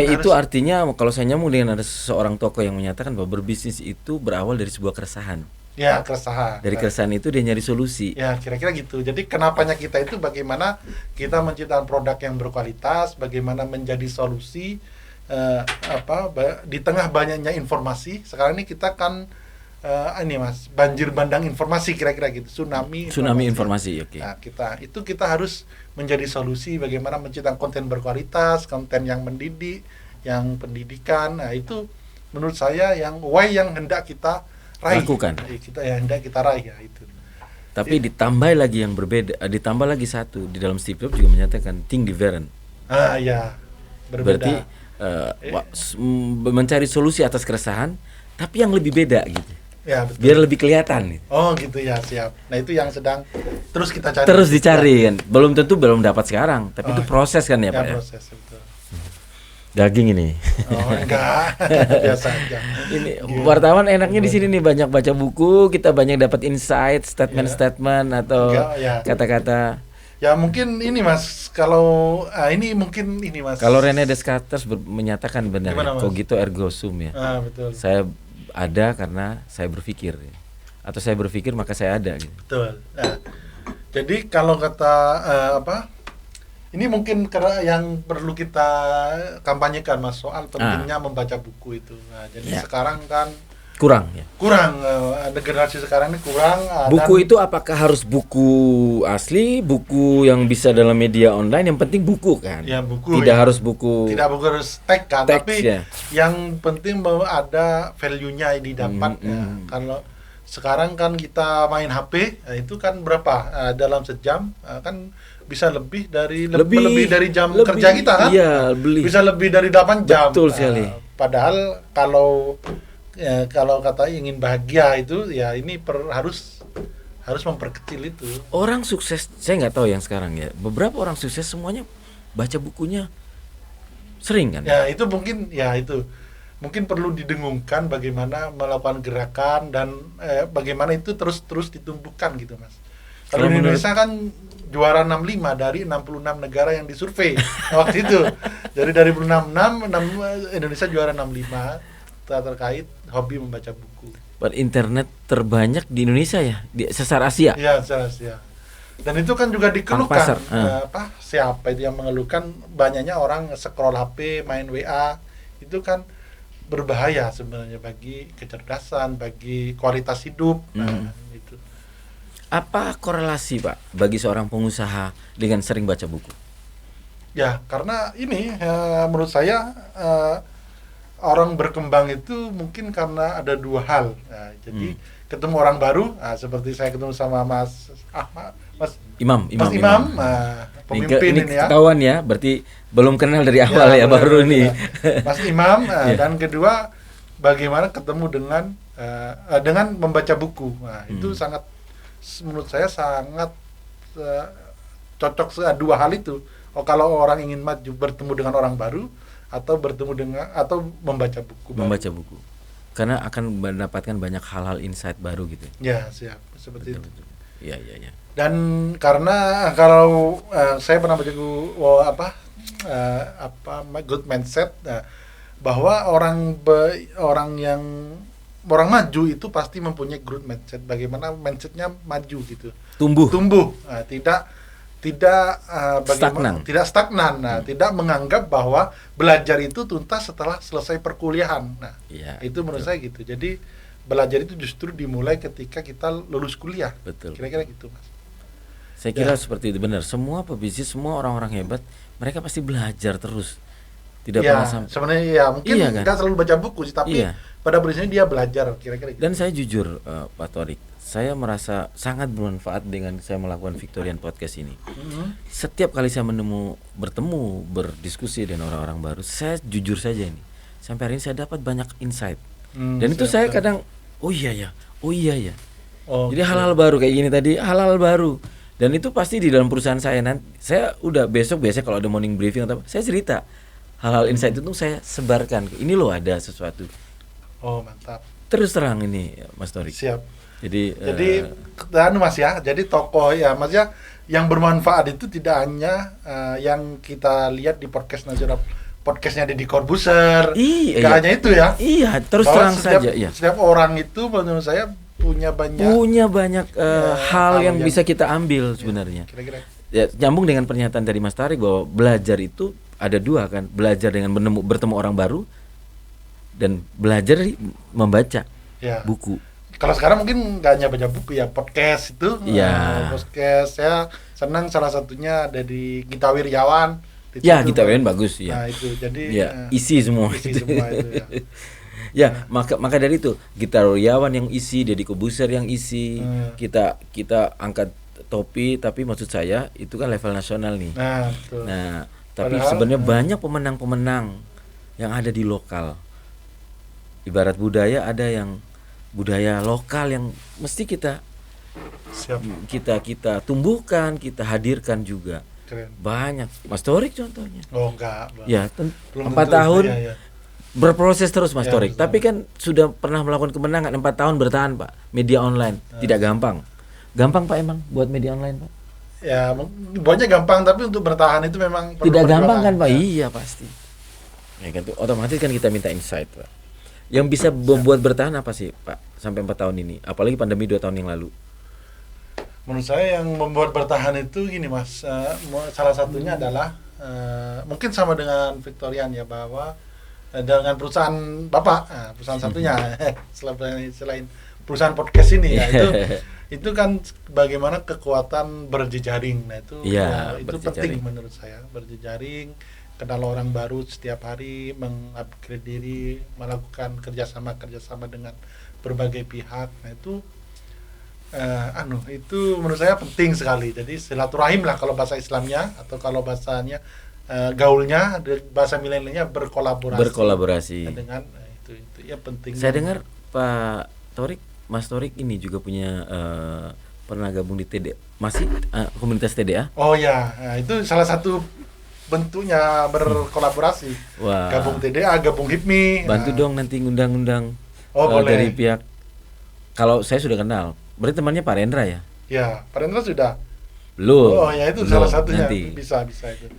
Speaker 2: itu artinya kalau saya nyambung dengan ada seorang tokoh yang menyatakan bahwa berbisnis itu berawal dari sebuah keresahan.
Speaker 1: Ya, keresahan.
Speaker 2: Dari keresahan itu dia nyari solusi.
Speaker 1: Ya, kira-kira gitu. Jadi kenapanya kita itu bagaimana kita menciptakan produk yang berkualitas, bagaimana menjadi solusi di tengah banyaknya informasi. Sekarang ini kita kan Mas, banjir bandang informasi, kira-kira gitu. Tsunami
Speaker 2: informasi, oke.
Speaker 1: Nah, kita harus menjadi solusi bagaimana menciptakan konten berkualitas, konten yang mendidik, yang pendidikan. Nah, itu menurut saya yang hendak kita raih, hendak kita raih ya itu.
Speaker 2: Tapi ditambah lagi yang berbeda, ditambah lagi satu di dalam Steve Jobs juga menyatakan think different.
Speaker 1: Ya, berbeda.
Speaker 2: Berarti mencari solusi atas keresahan, tapi yang lebih beda gitu.
Speaker 1: Ya, betul.
Speaker 2: Biar lebih kelihatan.
Speaker 1: Oh gitu ya, siap. Nah itu yang sedang terus kita cari.
Speaker 2: Terus dicari kan, belum tentu dapat sekarang, tapi itu proses kan ya Pak ya.
Speaker 1: Proses betul.
Speaker 2: Daging ini.
Speaker 1: Oh enggak, biasa aja.
Speaker 2: Ini wartawan enaknya di sini nih, banyak baca buku, kita banyak dapat insight, statement atau kata-kata.
Speaker 1: Ya mungkin ini Mas, kalau ini mungkin ini Mas.
Speaker 2: Kalau René Descartes menyatakan benar
Speaker 1: Gimana, Mas?
Speaker 2: cogito ergo sum ya.
Speaker 1: Betul.
Speaker 2: Saya ada karena saya berpikir ya. Atau saya berpikir maka saya ada gitu.
Speaker 1: Betul. Nah, jadi kalau kata ini mungkin karena yang perlu kita kampanyekan Mas soal pentingnya membaca buku itu. Nah, jadi sekarang kan
Speaker 2: kurang ya.
Speaker 1: Ada generasi sekarang ini kurang.
Speaker 2: Buku itu apakah harus buku asli, buku yang bisa dalam media online? Yang penting buku kan.
Speaker 1: Ya, buku.
Speaker 2: Tidak harus buku.
Speaker 1: Tidak harus teks kan, tapi
Speaker 2: ya.
Speaker 1: yang penting bahwa ada value-nya didapat. Kalau sekarang kan kita main HP, itu kan berapa? Dalam sejam kan bisa lebih dari jam kerja kita kan?
Speaker 2: Iya,
Speaker 1: bisa lebih dari 8 jam.
Speaker 2: Betul sekali.
Speaker 1: Padahal kalau kata ingin bahagia itu ya ini harus memperkecil itu.
Speaker 2: Orang sukses, saya nggak tahu yang sekarang ya. Beberapa orang sukses semuanya baca bukunya sering kan?
Speaker 1: Ya itu mungkin perlu didengungkan bagaimana melakukan gerakan dan bagaimana itu terus ditumbuhkan gitu Mas. Kalau di Indonesia kan juara 65 dari 66 negara yang disurvei waktu itu. Jadi dari 66 Indonesia juara 65 terkait hobi membaca buku.
Speaker 2: Internet terbanyak di Indonesia ya, di sesar Asia.
Speaker 1: Iya, sesar Asia. Dan itu kan juga dikeluhkan. Siapa itu yang mengeluhkan banyaknya orang scroll HP, main WA, itu kan berbahaya sebenarnya bagi kecerdasan, bagi kualitas hidup. Itu.
Speaker 2: Apa korelasi Pak bagi seorang pengusaha dengan sering baca buku?
Speaker 1: Ya, karena ini menurut saya orang berkembang itu mungkin karena ada dua hal. Nah, jadi ketemu orang baru, seperti saya ketemu sama Mas
Speaker 2: Imam,
Speaker 1: pemimpin ini ya.
Speaker 2: Ketahuan ya, berarti belum kenal dari awal ya baru nih.
Speaker 1: Mas Imam, dan kedua bagaimana ketemu dengan membaca buku. Nah, itu sangat menurut saya sangat cocok dua hal itu. Kalau orang ingin maju bertemu dengan orang baru atau membaca buku.
Speaker 2: Buku. Karena akan mendapatkan banyak hal-hal insight baru gitu.
Speaker 1: Ya, siap. Seperti itu.
Speaker 2: Iya.
Speaker 1: Dan karena kalau saya pernah baca good mindset, bahwa orang maju itu pasti mempunyai growth mindset. Bagaimana mindsetnya maju gitu. Tumbuh. Tidak stagnan. Tidak menganggap bahwa belajar itu tuntas setelah selesai perkuliahan. Nah, itu menurut saya gitu. Jadi belajar itu justru dimulai ketika kita lulus kuliah.
Speaker 2: Betul.
Speaker 1: Kira-kira gitu, Mas.
Speaker 2: Saya kira seperti itu benar. Semua pebisnis, semua orang-orang hebat, mereka pasti belajar terus. Tidak pernah sampai.
Speaker 1: Sebenarnya mungkin nggak selalu baca buku sih, tapi pada prinsipnya dia belajar kira-kira gitu.
Speaker 2: Dan saya jujur Pak Torik, saya merasa sangat bermanfaat dengan saya melakukan Victorian Podcast ini. Setiap kali saya bertemu, berdiskusi dengan orang-orang baru, saya jujur saja ini, sampai hari ini saya dapat banyak insight. Dan itu saya kadang, oh iya ya. Jadi hal-hal baru kayak gini tadi, hal-hal baru. Dan itu pasti di dalam perusahaan saya nanti. Saya udah besok biasanya kalau ada morning briefing atau saya cerita hal-hal insight itu saya sebarkan. Ini loh ada sesuatu.
Speaker 1: Oh mantap.
Speaker 2: Terus terang ini Mas Torik.
Speaker 1: Siap.
Speaker 2: Jadi
Speaker 1: Mas ya, jadi tokoh ya Mas ya, yang bermanfaat itu tidak hanya yang kita lihat di podcast nasional, podcastnya Deddy Corbuzier, nggak hanya itu ya.
Speaker 2: Iya, terus terang saja.
Speaker 1: Setiap orang itu menurut saya punya banyak
Speaker 2: hal yang bisa kita ambil sebenarnya.
Speaker 1: Kira-kira.
Speaker 2: Ya, nyambung dengan pernyataan dari Mas Tarik bahwa belajar itu ada dua kan, belajar dengan bertemu orang baru dan belajar membaca buku.
Speaker 1: Kalau sekarang mungkin nggak hanya baca buku ya, podcast itu. Podcast saya senang salah satunya dari Gita Wirjawan.
Speaker 2: Ya, Gita Wirjawan bagus ya.
Speaker 1: Nah, itu jadi
Speaker 2: isi semua itu ya. Maka dari itu Gita Wirjawan yang isi, Deddy Corbuzier yang isi. Kita angkat topi, tapi maksud saya itu kan level nasional nih.
Speaker 1: Betul.
Speaker 2: Nah, tapi sebenarnya banyak pemenang-pemenang yang ada di lokal. Ibarat budaya, ada yang budaya lokal yang mesti kita tumbuhkan, kita hadirkan juga.
Speaker 1: Keren.
Speaker 2: Banyak. Mas Torik contohnya.
Speaker 1: Oh enggak.
Speaker 2: Ya, 4 tahun berproses terus Mas Torik. Tapi kan sudah pernah melakukan kemenangan, 4 tahun bertahan Pak. Media online tidak gampang. Gampang Pak emang buat media online Pak?
Speaker 1: ya buatnya gampang, tapi untuk bertahan itu memang perlu
Speaker 2: Tidak gampang kan
Speaker 1: perjuangan.
Speaker 2: Pak?
Speaker 1: Ya.
Speaker 2: Iya pasti. Ya kan tuh otomatis kan kita minta insight Pak. Yang bisa membuat bertahan apa sih Pak sampai 4 tahun ini? Apalagi pandemi 2 tahun yang lalu.
Speaker 1: Menurut saya yang membuat bertahan itu gini Mas, salah satunya adalah mungkin sama dengan Victorian ya, bahwa dengan perusahaan Bapak, perusahaan satunya selain perusahaan podcast ini ya, itu kan bagaimana kekuatan berjejaring. Nah itu
Speaker 2: Iya,
Speaker 1: itu
Speaker 2: berjejaring.
Speaker 1: penting menurut saya, berjejaring, kenal orang baru setiap hari, mengupgrade diri, melakukan kerjasama dengan berbagai pihak. Nah itu menurut saya penting sekali. Jadi silaturahim lah kalau bahasa Islamnya, atau kalau bahasanya gaulnya, bahasa milenialnya
Speaker 2: Berkolaborasi.
Speaker 1: dengan itu ya penting.
Speaker 2: Saya dengar Pak Torik, Mas Torik ini juga punya pernah gabung di TDA. Masih komunitas TDA?
Speaker 1: Oh ya, nah, itu salah satu bentuknya berkolaborasi.
Speaker 2: Wah.
Speaker 1: Gabung TDA, gabung HIPMI.
Speaker 2: Bantu dong nanti ngundang-undang
Speaker 1: Boleh.
Speaker 2: dari pihak. Kalau saya sudah kenal, berarti temannya Pak Rendra ya?
Speaker 1: Ya, Pak Rendra sudah.
Speaker 2: Belum.
Speaker 1: Oh ya, itu
Speaker 2: Belum.
Speaker 1: salah satunya.
Speaker 2: Nanti,
Speaker 1: Bisa itu.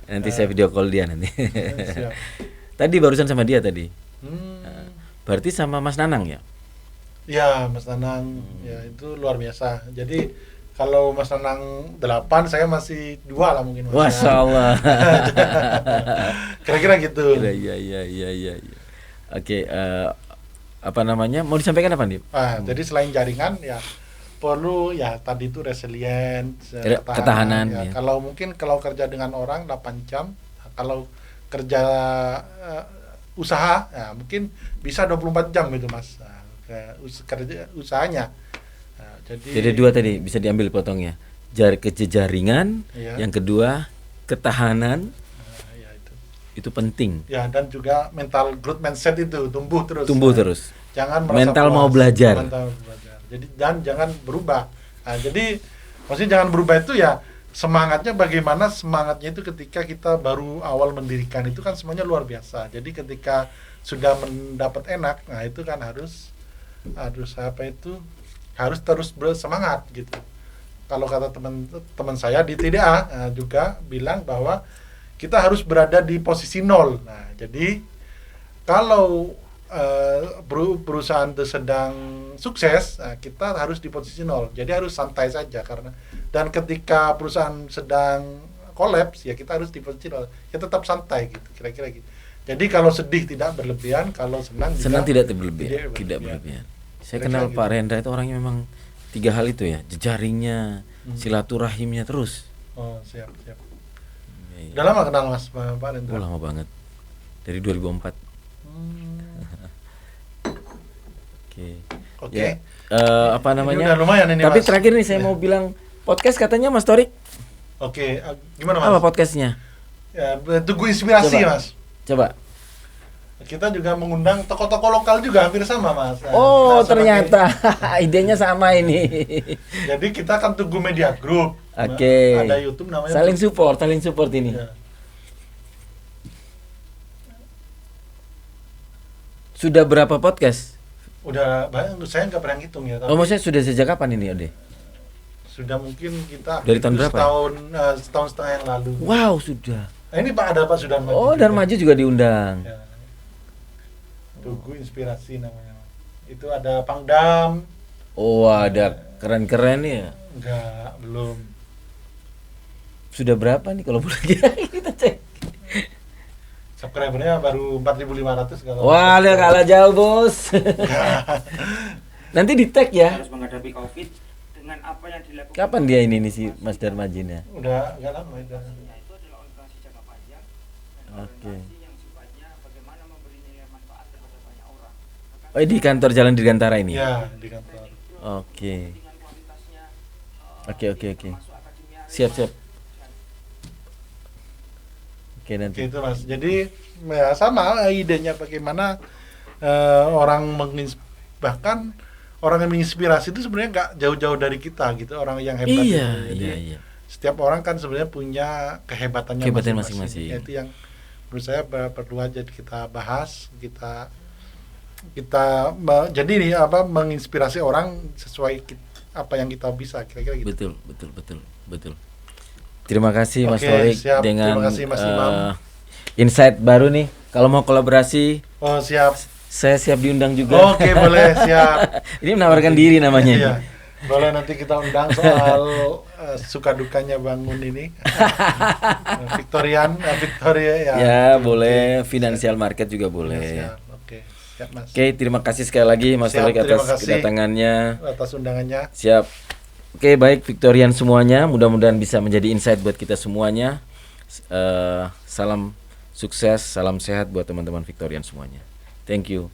Speaker 2: nanti saya video call dia nanti.
Speaker 1: Siap.
Speaker 2: Tadi barusan sama dia tadi.
Speaker 1: Hmm.
Speaker 2: Berarti sama Mas Nanang ya?
Speaker 1: Ya, Mas Nanang, ya itu luar biasa. Jadi kalau Mas Nanang 8, saya masih 2 lah mungkin. Mas.
Speaker 2: Masya Allah.
Speaker 1: Kira-kira gitu.
Speaker 2: Iya. Oke, apa namanya? Mau disampaikan apa nih?
Speaker 1: Jadi selain jaringan ya perlu ya tadi itu resilient,
Speaker 2: Ketahanan,
Speaker 1: ya.
Speaker 2: ya.
Speaker 1: Kalau kerja dengan orang 8 jam, kalau kerja usaha ya mungkin bisa 24 jam gitu Mas. Kerja usahanya.
Speaker 2: Jadi 2 tadi bisa diambil potongnya. Kejejaringan,
Speaker 1: Iya.
Speaker 2: yang kedua ketahanan,
Speaker 1: Ya itu.
Speaker 2: itu penting.
Speaker 1: Ya, dan juga mental growth mindset itu tumbuh terus.
Speaker 2: Tumbuh
Speaker 1: Nah,
Speaker 2: terus.
Speaker 1: Jangan merasa
Speaker 2: Mental
Speaker 1: puas.
Speaker 2: mau belajar.
Speaker 1: Mental belajar. Jadi dan jangan berubah. Jadi maksudnya jangan berubah itu ya semangatnya, bagaimana semangatnya itu ketika kita baru awal mendirikan itu kan semuanya luar biasa. Jadi ketika sudah mendapat enak, nah itu kan harus harus terus bersemangat gitu. Kalau kata teman saya di TDA juga bilang bahwa kita harus berada di posisi 0. Nah, jadi kalau perusahaan itu sedang sukses, kita harus di posisi 0. Jadi harus santai saja, karena dan ketika perusahaan sedang kolaps ya kita harus di posisi 0. Ya tetap santai gitu, kira-kira gitu. Jadi kalau sedih tidak berlebihan, kalau senang
Speaker 2: tidak berlebihan. Tidak berlebihan. Saya
Speaker 1: Kira-kira
Speaker 2: kenal
Speaker 1: gitu.
Speaker 2: Pak Rendra itu orangnya memang 3 hal itu ya, jejaringnya, silaturahimnya terus.
Speaker 1: Oh, siap.
Speaker 2: Iya.
Speaker 1: Udah lama kenal Mas Pak Rendra?
Speaker 2: Oh, lama banget. Dari 2004.
Speaker 1: Oke.
Speaker 2: Ya, apa
Speaker 1: Ini
Speaker 2: namanya?
Speaker 1: udah lumayan ini,
Speaker 2: Tapi
Speaker 1: Mas.
Speaker 2: terakhir nih saya
Speaker 1: Ya.
Speaker 2: mau bilang podcast katanya Mas Torik.
Speaker 1: Oke, gimana Mas?
Speaker 2: Apa podcastnya?
Speaker 1: Ya, Tugu Inspirasi
Speaker 2: Coba.
Speaker 1: Mas.
Speaker 2: Coba.
Speaker 1: Kita juga mengundang tokoh-tokoh lokal juga hampir sama Mas.
Speaker 2: Oh,
Speaker 1: Nah, sebagai-
Speaker 2: ternyata idenya sama ini.
Speaker 1: Jadi kita kan Tugu Media Group.
Speaker 2: Oke.
Speaker 1: Ada YouTube namanya.
Speaker 2: Saling support ini.
Speaker 1: Ya.
Speaker 2: Sudah berapa podcast?
Speaker 1: Udah banyak, saya nggak pernah ngitung ya. Tapi
Speaker 2: Oh, maksudnya sudah sejak kapan ini, Ode?
Speaker 1: sudah mungkin kita
Speaker 2: Dari tahun
Speaker 1: itu
Speaker 2: berapa?
Speaker 1: setahun setengah yang lalu.
Speaker 2: Wow, sudah.
Speaker 1: Nah, ini Pak ada Pak Sudarmaju.
Speaker 2: Oh,
Speaker 1: juga.
Speaker 2: Darmaju juga diundang.
Speaker 1: Ya. Tugu Inspirasi namanya. Itu ada Pangdam.
Speaker 2: Oh, ada keren-keren ya.
Speaker 1: Enggak, belum.
Speaker 2: Sudah berapa nih kalau boleh kita cek?
Speaker 1: Subscribernya baru 4.500 kalau.
Speaker 2: Wah, udah kalah jauh, Bos. Nanti di tag ya.
Speaker 3: Harus menghadapi COVID dengan apa yang dilakukan.
Speaker 2: Kapan dia ini nih si Mas Darmajin ya?
Speaker 1: Udah agak lama itu.
Speaker 3: Nah, itu adalah orientasi jangka panjang dan
Speaker 2: Oke.
Speaker 3: orientasi yang sifatnya bagaimana memberi nilai manfaat kepada banyak orang. Bahkan
Speaker 2: Oh, di kantor Jalan Dirgantara ini.
Speaker 1: Ya, di kantor.
Speaker 2: Oke.
Speaker 3: dengan kualitasnya
Speaker 2: Oke.
Speaker 3: masuk akademia
Speaker 2: Siap. Oke, nanti.
Speaker 1: Gitu Mas. Jadi ya sama idenya bagaimana orang bahkan orang yang menginspirasi itu sebenarnya nggak jauh-jauh dari kita gitu, orang yang hebat
Speaker 2: Iya,
Speaker 1: itu. Jadi
Speaker 2: iya.
Speaker 1: setiap orang kan sebenarnya punya kehebatannya
Speaker 2: Kehebatan
Speaker 1: masing-masing.
Speaker 2: masing-masing.
Speaker 1: Itu yang menurut saya perlu aja kita bahas, kita jadi nih menginspirasi orang sesuai apa yang kita bisa, kira-kira gitu.
Speaker 2: Betul. Terima kasih Mas
Speaker 1: Oke,
Speaker 2: Torik
Speaker 1: siap.
Speaker 2: dengan
Speaker 1: Terima kasih, Mas Imam.
Speaker 2: insight baru nih. Kalau mau kolaborasi,
Speaker 1: Oh, siap.
Speaker 2: saya siap diundang juga.
Speaker 1: Oke, boleh, siap.
Speaker 2: Ini menawarkan diri namanya.
Speaker 1: Iya. Boleh nanti kita undang soal suka dukanya bangun ini. Victoria ya.
Speaker 2: Ya, boleh. Financial market juga boleh.
Speaker 1: Siap. Oke, siap Mas.
Speaker 2: Oke, terima kasih sekali lagi Mas
Speaker 1: Siap,
Speaker 2: Torik
Speaker 1: terima
Speaker 2: atas
Speaker 1: kasih.
Speaker 2: kedatangannya.
Speaker 1: Atas undangannya.
Speaker 2: Siap. Oke, baik Victorian semuanya, mudah-mudahan bisa menjadi insight buat kita semuanya. Salam sukses, salam sehat buat teman-teman Victorian semuanya. Thank you.